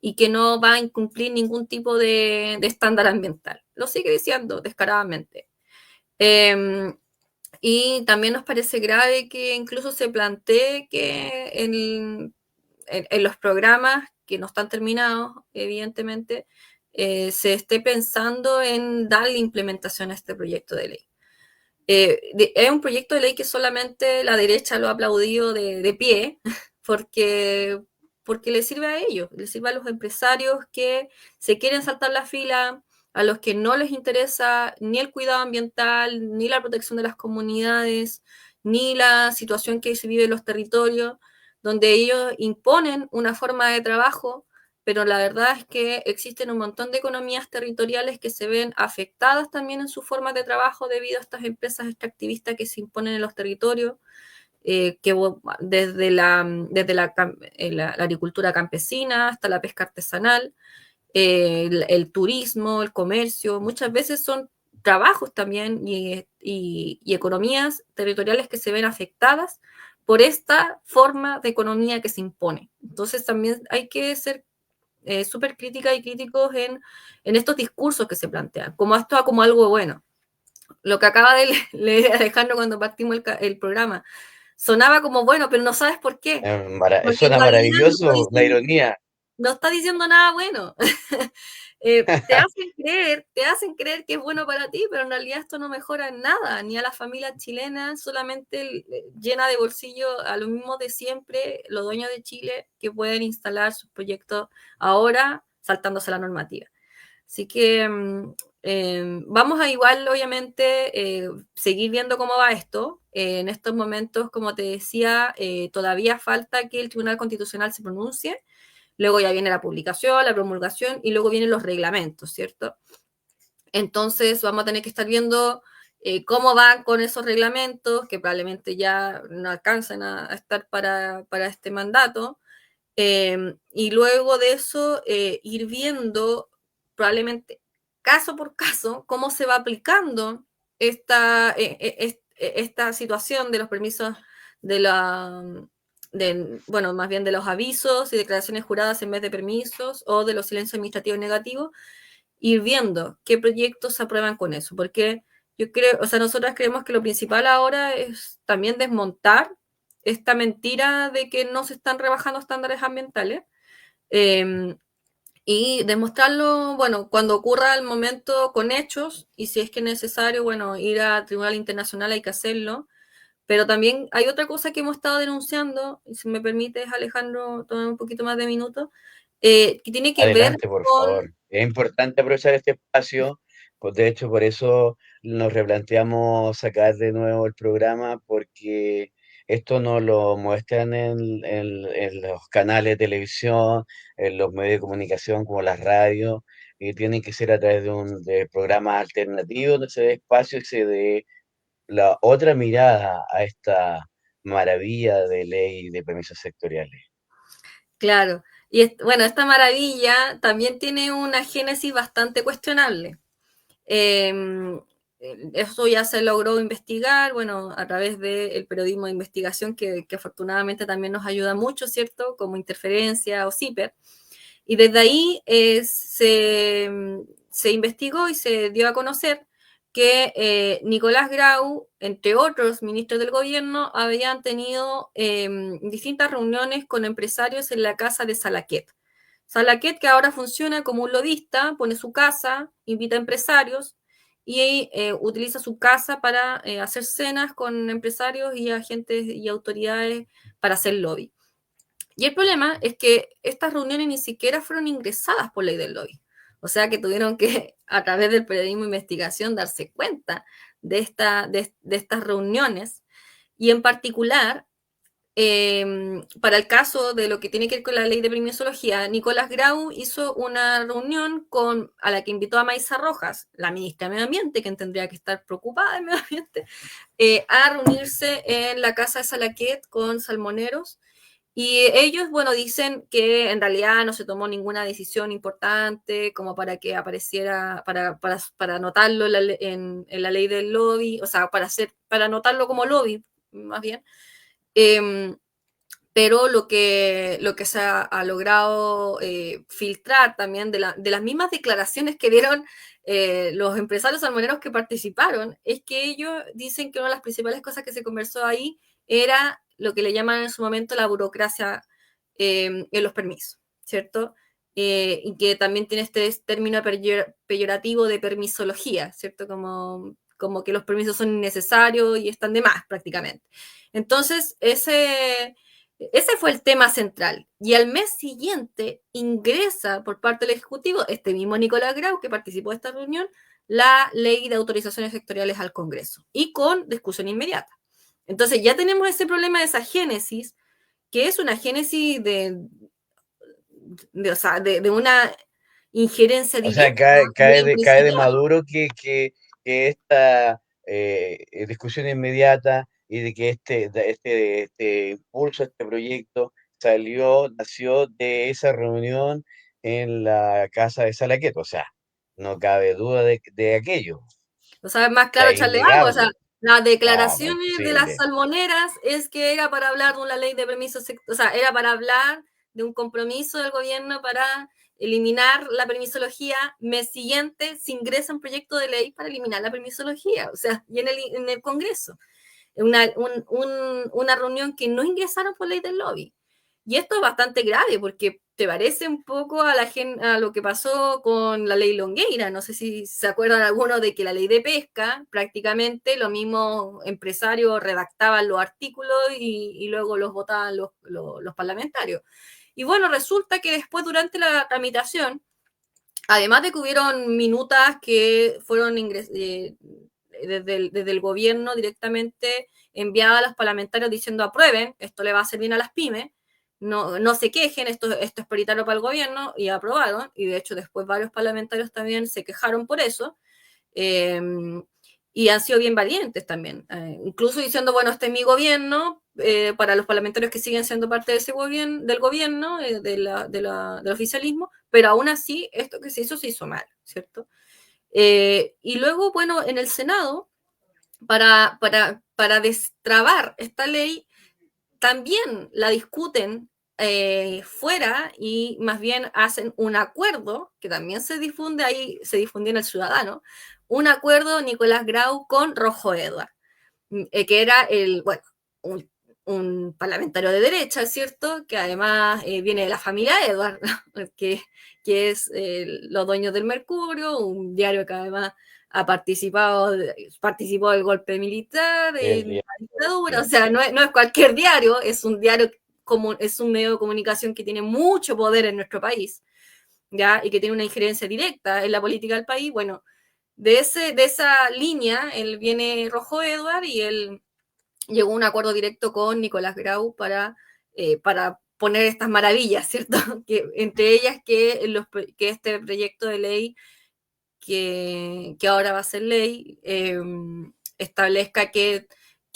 y que no va a incumplir ningún tipo de estándar ambiental. Lo sigue diciendo descaradamente. Eh, y también nos parece grave que incluso se plantee que en los programas que no están terminados, evidentemente, se esté pensando en darle implementación a este proyecto de ley. Es un proyecto de ley que solamente la derecha lo ha aplaudido de pie, porque, porque le sirve a ellos, le sirve a los empresarios que se quieren saltar la fila, a los que no les interesa ni el cuidado ambiental, ni la protección de las comunidades, ni la situación que se vive en los territorios, donde ellos imponen una forma de trabajo, pero la verdad es que existen un montón de economías territoriales que se ven afectadas también en su forma de trabajo debido a estas empresas extractivistas que se imponen en los territorios, que desde la agricultura campesina hasta la pesca artesanal, el turismo, el comercio, muchas veces son trabajos también y economías territoriales que se ven afectadas por esta forma de economía que se impone. Entonces también hay que ser súper críticas y críticos en estos discursos que se plantean, como esto como algo bueno. Lo que acaba de leer Alejandro cuando partimos el programa, sonaba como bueno, pero no sabes por qué. Porque en Suena realidad maravilloso la ironía. no está diciendo nada bueno. Te hacen creer que es bueno para ti, pero en realidad esto no mejora en nada, ni a la familia chilena, solamente llena de bolsillo a lo mismo de siempre, los dueños de Chile que pueden instalar sus proyectos ahora saltándose la normativa. Así que vamos a igual, obviamente, seguir viendo cómo va esto. En estos momentos, como te decía, todavía falta que el Tribunal Constitucional se pronuncie. Luego ya viene la publicación, la promulgación y luego vienen los reglamentos, ¿cierto? Entonces vamos a tener que estar viendo cómo van con esos reglamentos, que probablemente ya no alcanzan a estar para este mandato. Y luego de eso, ir viendo probablemente caso por caso cómo se va aplicando esta situación de los permisos de la, bueno, más bien de los avisos y declaraciones juradas en vez de permisos o de los silencios administrativos negativos, ir viendo qué proyectos se aprueban con eso, porque yo creo, o sea, nosotras creemos que lo principal ahora es también desmontar esta mentira de que no se están rebajando estándares ambientales eh, y demostrarlo, bueno, cuando ocurra el momento con hechos y si es que es necesario, bueno, ir a Tribunal Internacional hay que hacerlo, pero también hay otra cosa que hemos estado denunciando, y si me permites, Alejandro, tomar un poquito más de minutos, que tiene que ver Adelante, por con, favor. Es importante aprovechar este espacio. Pues de hecho, por eso nos replanteamos sacar de nuevo el programa, porque esto no lo muestran en los canales de televisión, en los medios de comunicación como las radios, y tiene que ser a través de programas alternativos donde se dé espacio y se dé la otra mirada a esta maravilla de ley de permisos sectoriales. claro, y bueno, esta maravilla también tiene una génesis bastante cuestionable. Eh, Eso ya se logró investigar, bueno, a través del periodismo de investigación que afortunadamente también nos ayuda mucho, ¿cierto? Como Interferencia o CIPER. Y desde ahí se investigó y se dio a conocer que Nicolás Grau, entre otros ministros del gobierno, habían tenido distintas reuniones con empresarios en la casa de Salaquet. Salaquet, que ahora funciona como un lobista, pone su casa, invita a empresarios y utiliza su casa para hacer cenas con empresarios y agentes y autoridades para hacer lobby. Y el problema es que estas reuniones ni siquiera fueron ingresadas por ley del lobby. O sea que tuvieron que, a través del periodismo de investigación, darse cuenta de estas reuniones. Y en particular, para el caso de lo que tiene que ver con la ley de permisología, Nicolás Grau hizo una reunión a la que invitó a Maisa Rojas, la ministra de Medio Ambiente, quien tendría que estar preocupada del medio ambiente, a reunirse en la casa de Salaquet con salmoneros y ellos, bueno, dicen que en realidad no se tomó ninguna decisión importante como para que apareciera, para anotarlo en la ley del lobby, o sea, para anotarlo como lobby, más bien. Eh, pero lo que se ha logrado filtrar también de las mismas declaraciones que dieron los empresarios salmoneros que participaron, es que ellos dicen que una de las principales cosas que se conversó ahí era lo que le llaman en su momento la burocracia en los permisos, ¿cierto? Y que también tiene este término peyorativo de permisología, ¿cierto? Como que los permisos son innecesarios y están de más prácticamente. Entonces, ese fue el tema central. Y al mes siguiente ingresa por parte del Ejecutivo, este mismo Nicolás Grau, que participó de esta reunión, la ley de autorizaciones sectoriales al Congreso y con discusión inmediata. Entonces ya tenemos ese problema de esa génesis, que es una génesis o sea, de una injerencia O sea, directa de la cae de empresarial. maduro que esta discusión inmediata y de que este impulso, este proyecto nació de esa reunión en la casa de Salaquet. O sea, no cabe duda de aquello. O O sea, es más claro sea, es echarle agua. O sea, innegable. las No, pues declaraciones de las imposible. salmoneras es que era para hablar de una ley de permisos, o sea, era para hablar de un compromiso del gobierno para eliminar la permisología. Mes siguiente se ingresa un proyecto de ley para eliminar la permisología, o sea, y en el Congreso. Una reunión que no ingresaron por ley del lobby. Y esto es bastante grave porque te parece un poco a lo que pasó con la ley Longueira. No sé si se acuerdan algunos de que la ley de pesca, prácticamente los mismos empresarios redactaban los artículos y luego los votaban los parlamentarios. Y bueno, resulta que después, durante la tramitación, además de que hubieron minutas que fueron desde el gobierno directamente enviadas a los parlamentarios diciendo aprueben, esto le va a hacer bien a las pymes, no se quejen, esto es prioritario para el gobierno, y aprobaron, y de hecho después varios parlamentarios también se quejaron por eso, eh, y han sido bien valientes también, incluso diciendo, bueno, este es mi gobierno, para los parlamentarios que siguen siendo parte de ese del gobierno, del oficialismo, pero aún así, esto que se hizo mal, ¿cierto? Y luego, bueno, en el Senado, para destrabar esta ley, también la discuten fuera y más bien hacen un acuerdo que también se difunde ahí, se difundió en el Ciudadano, un acuerdo Nicolás Grau con Rojo Edward, que era bueno, un parlamentario de derecha, ¿es cierto? Que además viene de la familia Edward, que, que es los dueños del Mercurio, un diario que además participó del golpe militar, El en día la dictadura, o bien, sea, sí. no es cualquier diario, es un diario como es un medio de comunicación que tiene mucho poder en nuestro país, ¿ya? Y que tiene una injerencia directa en la política del país. Bueno, de esa línea, él viene Rojo Edward y él llegó a un acuerdo directo con Nicolás Grau para poner estas maravillas, ¿cierto? Que, entre ellas que este proyecto de ley que ahora va a ser ley establezca que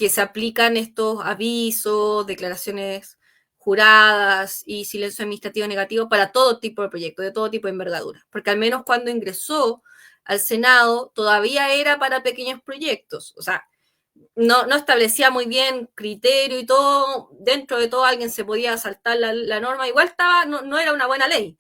se aplican estos avisos, declaraciones juradas y silencio administrativo negativo para todo tipo de proyectos, de todo tipo de envergadura. Porque al menos cuando ingresó al Senado todavía era para pequeños proyectos. O sea, no establecía muy bien criterio y todo, dentro de todo alguien se podía saltar la norma, igual no era una buena ley,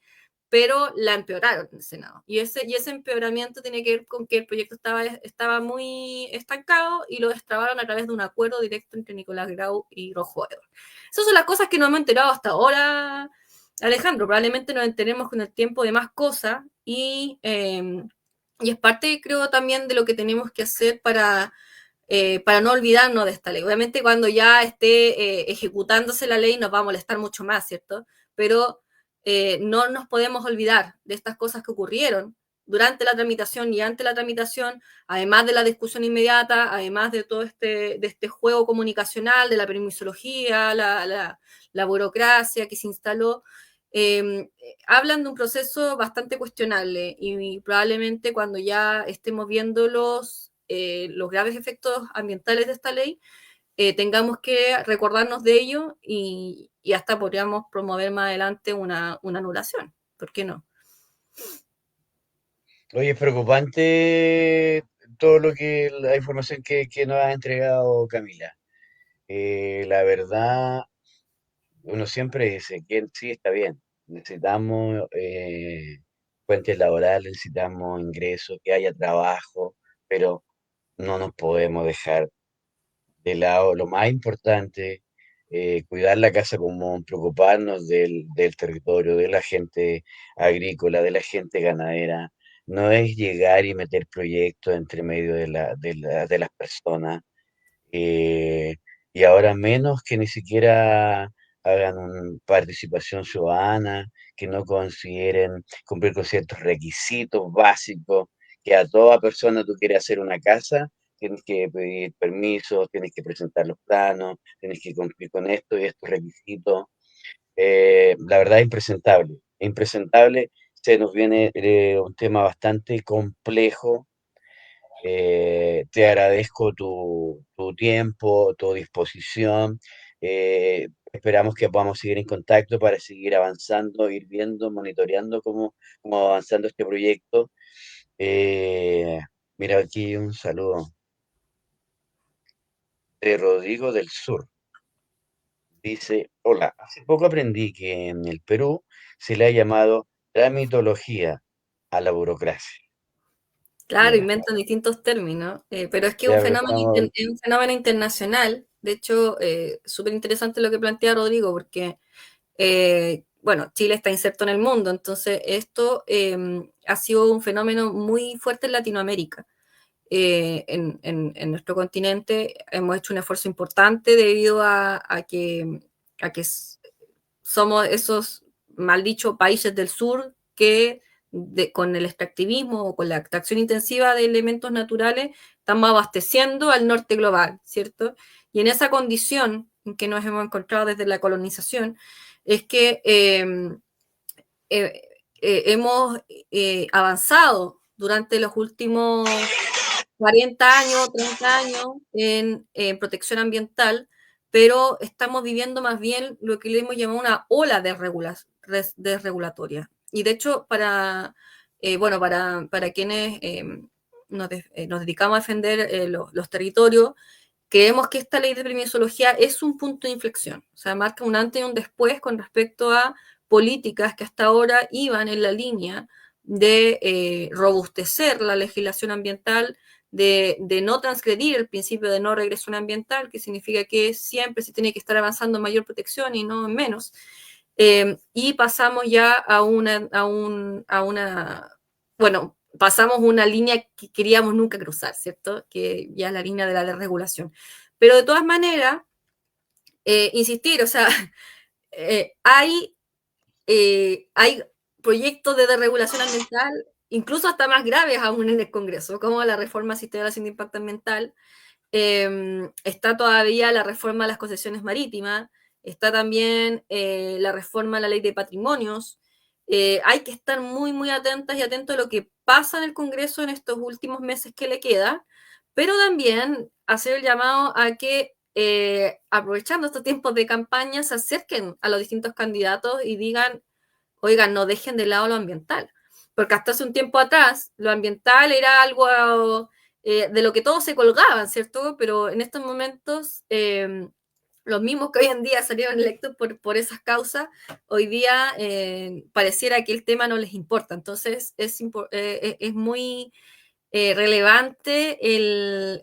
pero la empeoraron en el Senado. Y ese empeoramiento tiene que ver con que el proyecto estaba muy estancado y lo destrabaron a través de un acuerdo directo entre Nicolás Grau y Rojo Edward. Esas son las cosas que no hemos enterado hasta ahora, Alejandro. Probablemente nos enteremos con el tiempo de más cosas y es parte, creo, también de lo que tenemos que hacer para no olvidarnos de esta ley. Obviamente cuando ya esté ejecutándose la ley nos va a molestar mucho más, ¿cierto? Pero no nos podemos olvidar de estas cosas que ocurrieron durante la tramitación y ante la tramitación, además de la discusión inmediata, además de todo de este juego comunicacional, de la permisología, la burocracia que se instaló, hablan de un proceso bastante cuestionable y probablemente cuando ya estemos viendo los graves efectos ambientales de esta ley, tengamos que recordarnos de ello y hasta podríamos promover más adelante una anulación. ¿Por qué no? Oye, es preocupante todo la información que nos ha entregado Camila. La verdad, uno siempre dice que sí está bien. Necesitamos fuentes laborales, necesitamos ingresos, que haya trabajo, pero no nos podemos dejar de lado lo más importante, cuidar la casa común, preocuparnos del territorio, de la gente agrícola, de la gente ganadera. No es llegar y meter proyectos entre medio de las personas. eh, y ahora menos que ni siquiera hagan participación ciudadana, que no consideren cumplir con ciertos requisitos básicos, que a toda persona tú quieres hacer una casa, tienes que pedir permisos, tienes que presentar los planos, tienes que cumplir con esto y estos requisitos. La verdad es impresentable, impresentable. Se nos viene un tema bastante complejo. Te agradezco tu tiempo, tu disposición. Esperamos que podamos seguir en contacto para seguir avanzando, ir viendo, monitoreando cómo va avanzando este proyecto. Eh, Mira aquí un saludo de Rodrigo del Sur. Dice, hola, hace poco aprendí que en el Perú se le ha llamado tramitología a la burocracia. Claro, Mira, inventan distintos términos, pero es que ya estamos, es un fenómeno internacional. De hecho, súper interesante lo que plantea Rodrigo, porque, bueno, Chile está inserto en el mundo, entonces esto ha sido un fenómeno muy fuerte en Latinoamérica. En nuestro continente hemos hecho un esfuerzo importante debido a que somos esos mal dicho países del sur que con el extractivismo o con la extracción intensiva de elementos naturales estamos abasteciendo al norte global, ¿cierto? Y en esa condición en que nos hemos encontrado desde la colonización es que eh, hemos avanzado durante los últimos 40 años, 30 años en protección ambiental, pero estamos viviendo más bien lo que le hemos llamado una ola desregulatoria. Y de hecho, bueno, para quienes nos dedicamos a defender los territorios, creemos que esta ley de permisología es un punto de inflexión, o sea, marca un antes y un después con respecto a políticas que hasta ahora iban en la línea de robustecer la legislación ambiental, de no transgredir el principio de no regresión ambiental, que significa que siempre se tiene que estar avanzando en mayor protección y no en menos. Y pasamos ya bueno, pasamos una línea que queríamos nunca cruzar, ¿cierto? Que ya es la línea de la desregulación. Pero de todas maneras, insistir, o sea, eh, hay, hay proyectos de desregulación ambiental, incluso hasta más graves aún en el Congreso, como la reforma sistema de evaluación de impacto ambiental, está todavía la reforma a las concesiones marítimas, está también la reforma a la ley de patrimonios. Hay que estar muy, muy atentas y atentos a lo que pasa en el Congreso en estos últimos meses que le queda, pero también hacer el llamado a que, aprovechando estos tiempos de campaña, se acerquen a los distintos candidatos y digan, oigan, no dejen de lado lo ambiental, porque hasta hace un tiempo atrás lo ambiental era algo de lo que todos se colgaban, ¿cierto? Pero en estos momentos, los mismos que hoy en día salieron electos por esas causas, hoy día pareciera que el tema no les importa. Entonces es muy relevante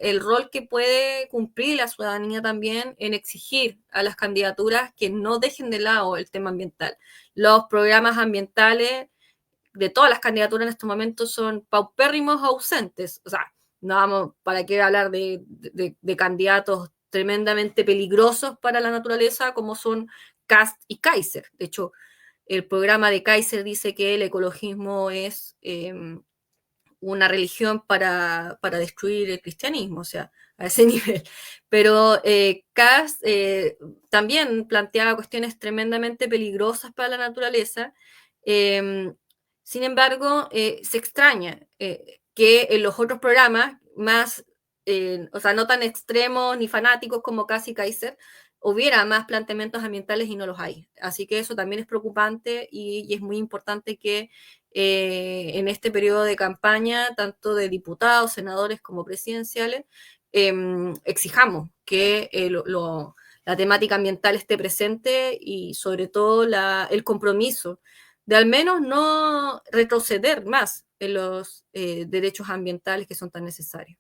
el rol que puede cumplir la ciudadanía también en exigir a las candidaturas que no dejen de lado el tema ambiental. Los programas ambientales de todas las candidaturas en estos momentos son paupérrimos ausentes. O sea, no vamos, ¿para qué hablar de candidatos tremendamente peligrosos para la naturaleza como son Kast y Kaiser? De hecho, el programa de Kaiser dice que el ecologismo es una religión para destruir el cristianismo, o sea, a ese nivel. Pero Kast también planteaba cuestiones tremendamente peligrosas para la naturaleza. Eh, Sin embargo, se extraña que en los otros programas más, o sea, no tan extremos ni fanáticos como Casi Kaiser, hubiera más planteamientos ambientales y no los hay. Así que eso también es preocupante y es muy importante que en este periodo de campaña, tanto de diputados, senadores como presidenciales, exijamos que la temática ambiental esté presente y sobre todo el compromiso de al menos no retroceder más en los derechos ambientales que son tan necesarios.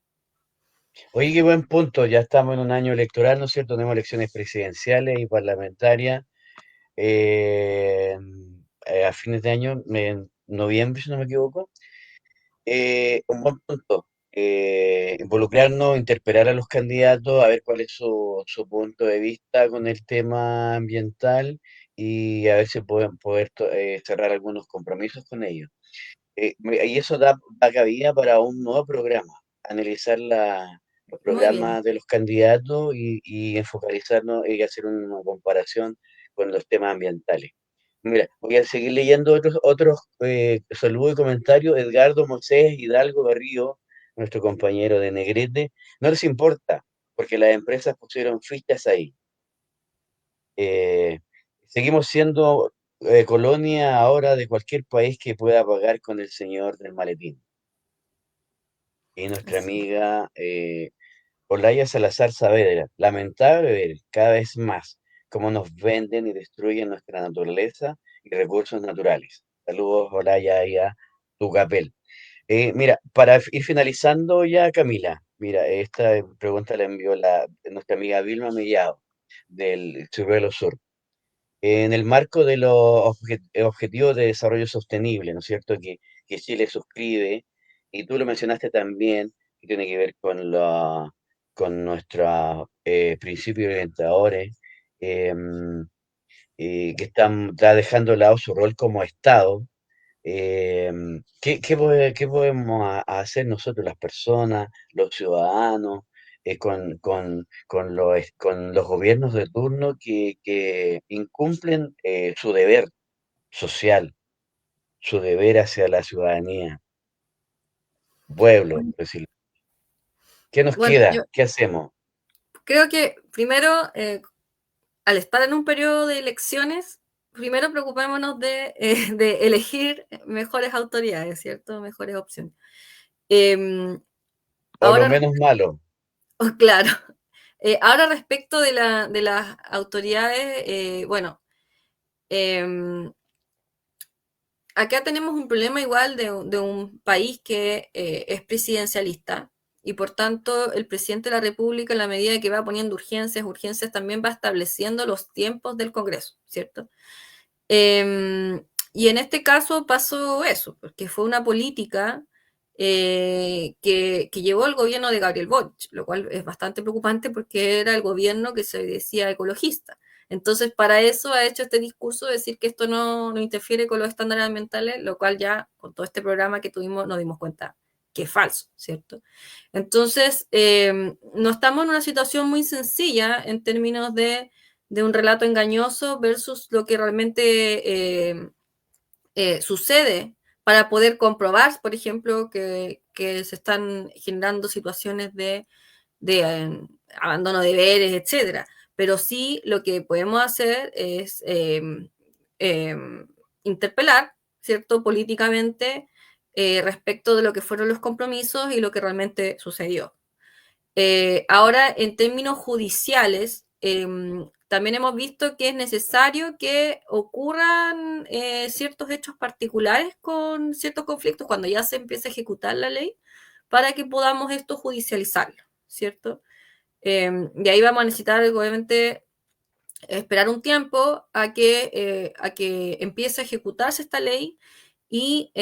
Oye, qué buen punto. Ya estamos en un año electoral, ¿no es cierto? Tenemos elecciones presidenciales y parlamentarias eh, a fines de año, en noviembre, si no me equivoco. Un buen punto. Involucrarnos, interpelar a los candidatos, a ver cuál es su punto de vista con el tema ambiental y a ver si pueden poder cerrar algunos compromisos con ellos. Y eso da cabida para un nuevo programa, analizar los Muy bien. programas de los candidatos y enfocalizarnos y hacer una comparación con los temas ambientales. Mira, voy a seguir leyendo otros saludos y comentarios. Edgardo Moisés Hidalgo Berrío, nuestro compañero de Negrete, no les importa, porque las empresas pusieron fichas ahí. Eh, Seguimos siendo colonia ahora de cualquier país que pueda pagar con el señor del maletín. Y nuestra Así. amiga Olaya Salazar Saavedra, lamentable ver cada vez más cómo nos venden y destruyen nuestra naturaleza y recursos naturales. Saludos, Olaya, y a Tucapel. Mira, para ir finalizando ya, Camila, mira, esta pregunta la envió nuestra amiga Vilma Mellado, del Chirrelo Sur. En el marco de los Objetivos de Desarrollo Sostenible, ¿no es cierto? Que Chile suscribe, y tú lo mencionaste también, que tiene que ver con nuestros principios orientadores, que está dejando de lado su rol como Estado. ¿Qué podemos hacer nosotros, las personas, los ciudadanos, con los gobiernos de turno que incumplen su deber social, su deber hacia la ciudadanía, pueblo? Es decir, ¿qué nos Bueno, yo queda? ¿Qué hacemos? creo que primero, al estar en un periodo de elecciones, primero preocupémonos de elegir mejores autoridades, ¿cierto? Mejores opciones. Eh, O lo ahora, menos malo. claro, ahora respecto de las autoridades, bueno, eh, acá tenemos un problema igual de un país que es presidencialista y por tanto el presidente de la República, en la medida que va poniendo urgencias, también va estableciendo los tiempos del Congreso, ¿cierto? Y en este caso pasó eso, porque fue una política que llevó el gobierno de Gabriel Boric, lo cual es bastante preocupante porque era el gobierno que se decía ecologista. Entonces, para eso ha hecho este discurso de decir que esto no interfiere con los estándares ambientales, lo cual ya con todo este programa que tuvimos nos dimos cuenta que es falso, ¿cierto? Entonces, no estamos en una situación muy sencilla en términos de un relato engañoso versus lo que realmente sucede para poder comprobar, por ejemplo, que se están generando situaciones de abandono de deberes, etcétera. Pero sí lo que podemos hacer es eh, interpelar, ¿cierto?, políticamente respecto de lo que fueron los compromisos y lo que realmente sucedió. Ahora, en términos judiciales, también hemos visto que es necesario que ocurran ciertos hechos particulares con ciertos conflictos cuando ya se empieza a ejecutar la ley para que podamos esto judicializarlo, ¿cierto? Y ahí vamos a necesitar, obviamente, esperar un tiempo a que empiece a ejecutarse esta ley y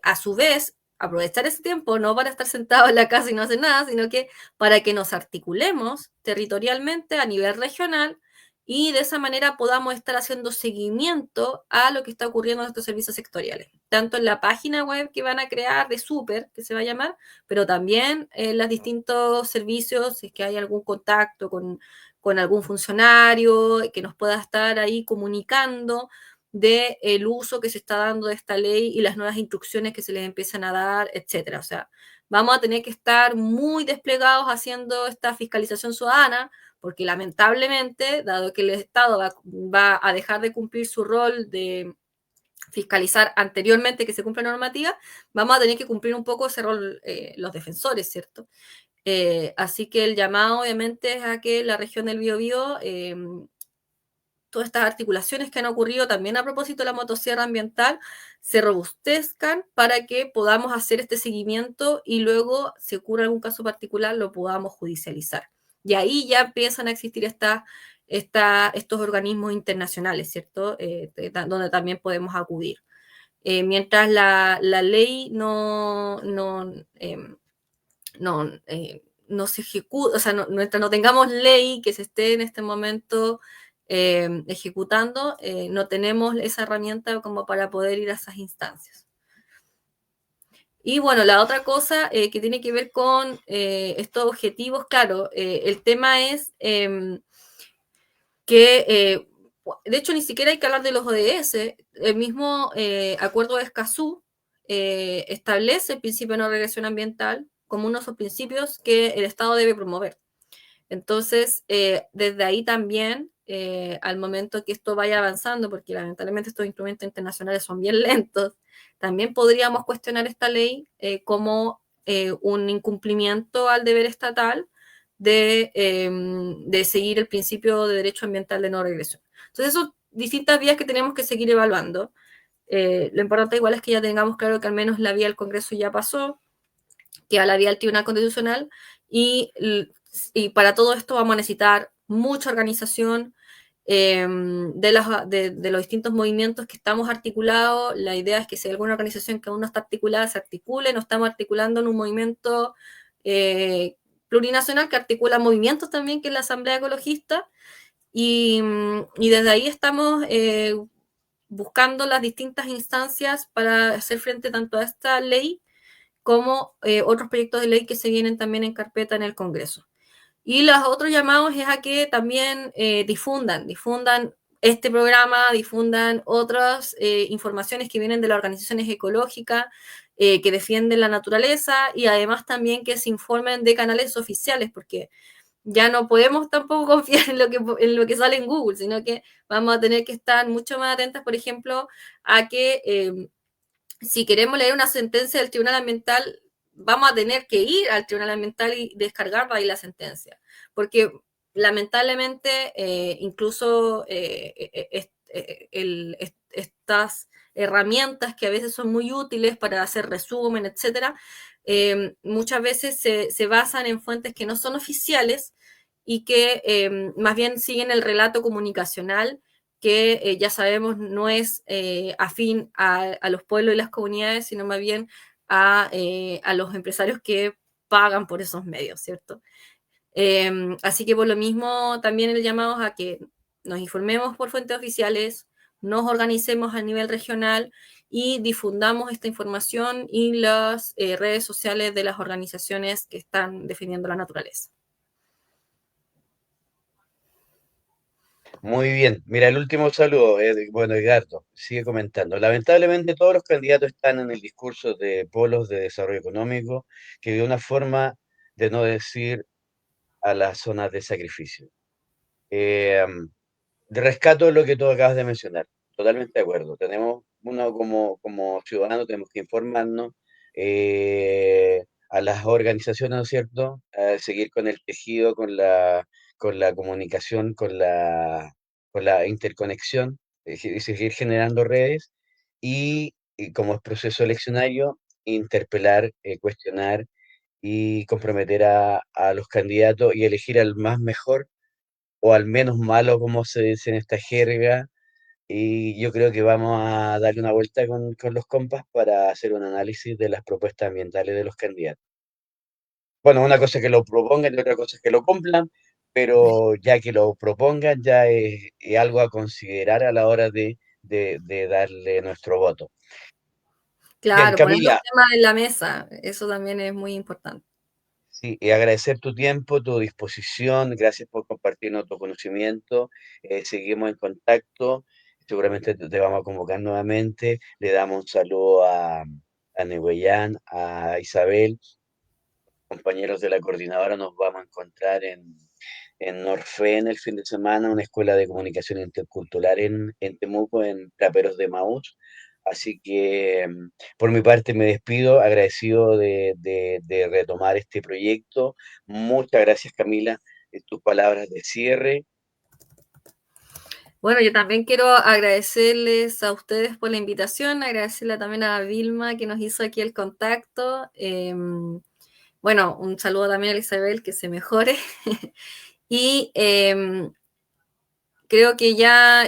a su vez aprovechar ese tiempo no para estar sentado en la casa y no hacer nada, sino que para que nos articulemos territorialmente a nivel regional y de esa manera podamos estar haciendo seguimiento a lo que está ocurriendo en estos servicios sectoriales, tanto en la página web que van a crear de Super, que se va a llamar, pero también en los distintos servicios, si es que hay algún contacto con algún funcionario que nos pueda estar ahí comunicando de el uso que se está dando de esta ley y las nuevas instrucciones que se les empiezan a dar, etcétera. O sea, vamos a tener que estar muy desplegados haciendo esta fiscalización ciudadana, porque lamentablemente, dado que el Estado va a dejar de cumplir su rol de fiscalizar anteriormente que se cumpla la normativa, vamos a tener que cumplir un poco ese rol los defensores, ¿cierto? Así que el llamado obviamente es a que la región del Biobío todas estas articulaciones que han ocurrido también a propósito de la motosierra ambiental se robustezcan para que podamos hacer este seguimiento y luego, si ocurre algún caso particular, lo podamos judicializar. Y ahí ya empiezan a existir estos organismos internacionales, ¿cierto? Donde también podemos acudir. Mientras la ley no se ejecuta, o sea, mientras no tengamos ley que se esté en este momento ejecutando, no tenemos esa herramienta como para poder ir a esas instancias. Y bueno, la otra cosa que tiene que ver con estos objetivos, claro, el tema es que, de hecho, ni siquiera hay que hablar de los ODS. El mismo acuerdo de Escazú establece el principio de no regresión ambiental como uno de esos principios que el Estado debe promover. Entonces, desde ahí también, al momento que esto vaya avanzando, porque lamentablemente estos instrumentos internacionales son bien lentos, también podríamos cuestionar esta ley como un incumplimiento al deber estatal de seguir el principio de derecho ambiental de no regresión. Entonces, son distintas vías que tenemos que seguir evaluando. Lo importante igual es que ya tengamos claro que al menos la vía del Congreso ya pasó, que a la vía del Tribunal Constitucional, y, y para todo esto vamos a necesitar mucha organización de los distintos movimientos que estamos articulados. La idea es que si hay alguna organización que aún no está articulada, se articule. Nos estamos articulando en un movimiento plurinacional que articula movimientos también, que es la Asamblea Ecologista, y desde ahí estamos buscando las distintas instancias para hacer frente tanto a esta ley como otros proyectos de ley que se vienen también en carpeta en el Congreso. Y los otros llamados es a que también difundan este programa, difundan otras informaciones que vienen de las organizaciones ecológicas que defienden la naturaleza, y además también que se informen de canales oficiales, porque ya no podemos tampoco confiar en lo que sale en Google, sino que vamos a tener que estar mucho más atentas, por ejemplo, a que si queremos leer una sentencia del Tribunal Ambiental, vamos a tener que ir al Tribunal Ambiental y descargar ahí la sentencia, porque lamentablemente incluso estas herramientas que a veces son muy útiles para hacer resumen, etcétera, muchas veces se basan en fuentes que no son oficiales y que más bien siguen el relato comunicacional que ya sabemos no es afín a los pueblos y las comunidades, sino más bien a los empresarios que pagan por esos medios, ¿cierto? Así que por lo mismo también el llamado a que nos informemos por fuentes oficiales, nos organicemos a nivel regional y difundamos esta información y las redes sociales de las organizaciones que están defendiendo la naturaleza. Muy bien. Mira, el último saludo. Bueno, Edgardo, sigue comentando. Lamentablemente todos los candidatos están en el discurso de polos de desarrollo económico, que de una forma de no decir a las zonas de sacrificio. Eh, de rescato lo que tú acabas de mencionar. Totalmente de acuerdo. Tenemos, uno como ciudadano, tenemos que informarnos a las organizaciones, ¿no es cierto? A seguir con el tejido, con la comunicación, con la interconexión, y seguir generando redes y como es proceso eleccionario, interpelar, cuestionar y comprometer a los candidatos y elegir al más mejor o al menos malo, como se dice en esta jerga. Y yo creo que vamos a darle una vuelta con los compas para hacer un análisis de las propuestas ambientales de los candidatos. Bueno, una cosa es que lo propongan y otra cosa es que lo cumplan, pero ya que lo propongan ya es algo a considerar a la hora de darle nuestro voto. Bien, Claro, poner los Camila, temas en la mesa, eso también es muy importante. sí, y agradecer tu tiempo, tu disposición, gracias por compartirnos tu conocimiento, seguimos en contacto, seguramente te vamos a convocar nuevamente, le damos un saludo a Nehuellán, a Isabel, compañeros de la coordinadora, nos vamos a encontrar en Norfen el fin de semana, una escuela de comunicación intercultural en Temuco, en Traperos de Maús. Así que por mi parte me despido, agradecido de retomar este proyecto. Muchas gracias, Camila, tus palabras de cierre. Bueno, yo también quiero agradecerles a ustedes por la invitación, agradecerle también a Vilma que nos hizo aquí el contacto. Bueno, un saludo también a Isabel, que se mejore. Y creo que ya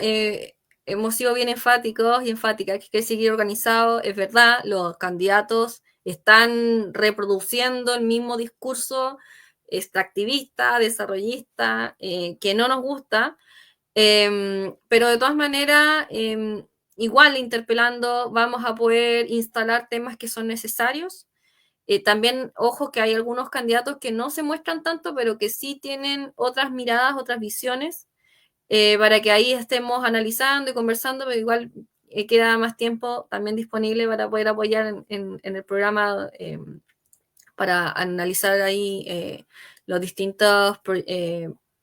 hemos sido bien enfáticos y enfáticas, que hay que seguir organizados, es verdad, los candidatos están reproduciendo el mismo discurso extractivista, desarrollista, que no nos gusta, pero de todas maneras, igual interpelando, vamos a poder instalar temas que son necesarios. También, ojo, que hay algunos candidatos que no se muestran tanto, pero que sí tienen otras miradas, otras visiones, para que ahí estemos analizando y conversando, pero igual queda más tiempo también disponible para poder apoyar en el programa, para analizar ahí las distintas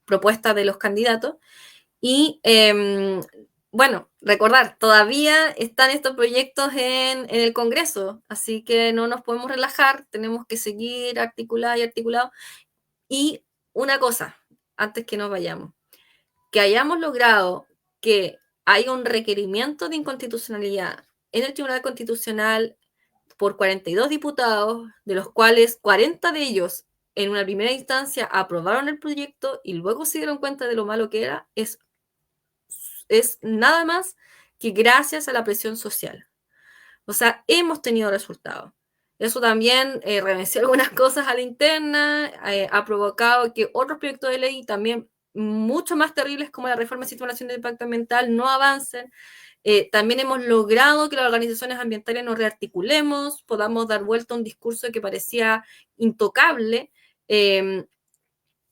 propuestas de los candidatos. Y bueno, recordar, todavía están estos proyectos en el Congreso, así que no nos podemos relajar, tenemos que seguir articulado y articulado. Y una cosa, antes que nos vayamos, que hayamos logrado que haya un requerimiento de inconstitucionalidad en el Tribunal Constitucional por 42 diputados, de los cuales 40 de ellos en una primera instancia aprobaron el proyecto y luego se dieron cuenta de lo malo que era, es nada más que gracias a la presión social. O sea, hemos tenido resultados. Eso también revenció algunas cosas a la interna, ha provocado que otros proyectos de ley también mucho más terribles como la reforma del sistema nacional de impacto ambiental no avancen. También hemos logrado que las organizaciones ambientales nos rearticulemos, podamos dar vuelta a un discurso que parecía intocable.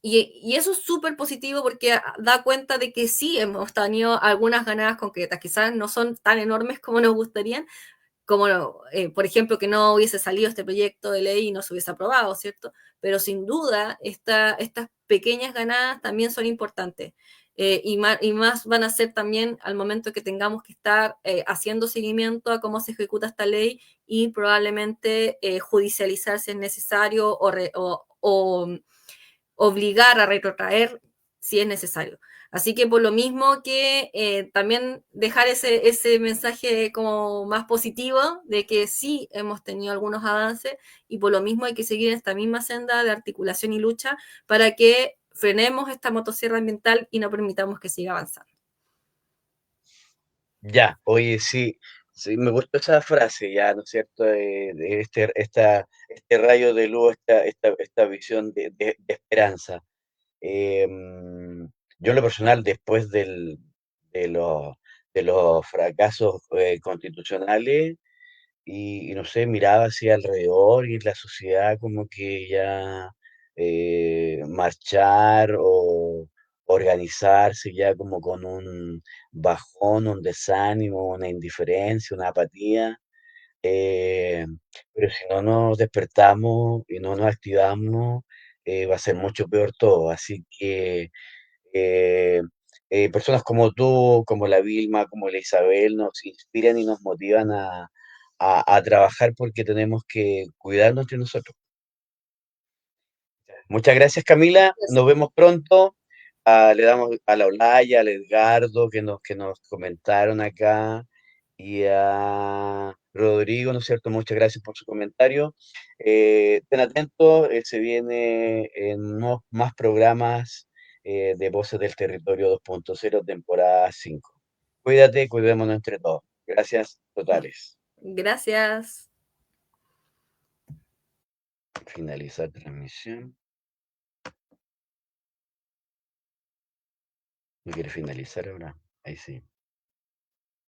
Y eso es súper positivo porque da cuenta de que sí hemos tenido algunas ganadas concretas, quizás no son tan enormes como nos gustarían, como por ejemplo que no hubiese salido este proyecto de ley y no se hubiese aprobado, ¿cierto? Pero sin duda estas pequeñas ganadas también son importantes. Y más van a ser también al momento que tengamos que estar haciendo seguimiento a cómo se ejecuta esta ley y probablemente judicializar si es necesario o obligar a retrotraer si es necesario. Así que por lo mismo que también dejar ese mensaje como más positivo de que sí hemos tenido algunos avances y por lo mismo hay que seguir en esta misma senda de articulación y lucha para que frenemos esta motosierra ambiental y no permitamos que siga avanzando. Ya, oye, sí, sí, me gustó esa frase, ya, ¿no es cierto? De este rayo de luz, esta visión de esperanza. Yo en lo personal, después de los, de los fracasos constitucionales, y no sé, miraba hacia alrededor y la sociedad como que ya marchar o organizarse ya como con un bajón, un desánimo, una indiferencia, una apatía. eh, pero si no nos despertamos y no nos activamos, va a ser mucho peor todo. Así que eh, personas como tú, como la Vilma, como la Isabel, nos inspiran y nos motivan a trabajar porque tenemos que cuidarnos entre nosotros. Muchas gracias, Camila. Nos vemos pronto. Le damos a la Olaya, al Edgardo, que nos comentaron acá, y a Rodrigo, ¿no es cierto? Muchas gracias por su comentario. Estén atentos, se viene en más programas de Voces del Territorio 2.0, temporada 5. Cuídate, cuidémonos entre todos. Gracias totales. Gracias. Finalizar transmisión. ¿No quiere finalizar ahora? Ahí sí.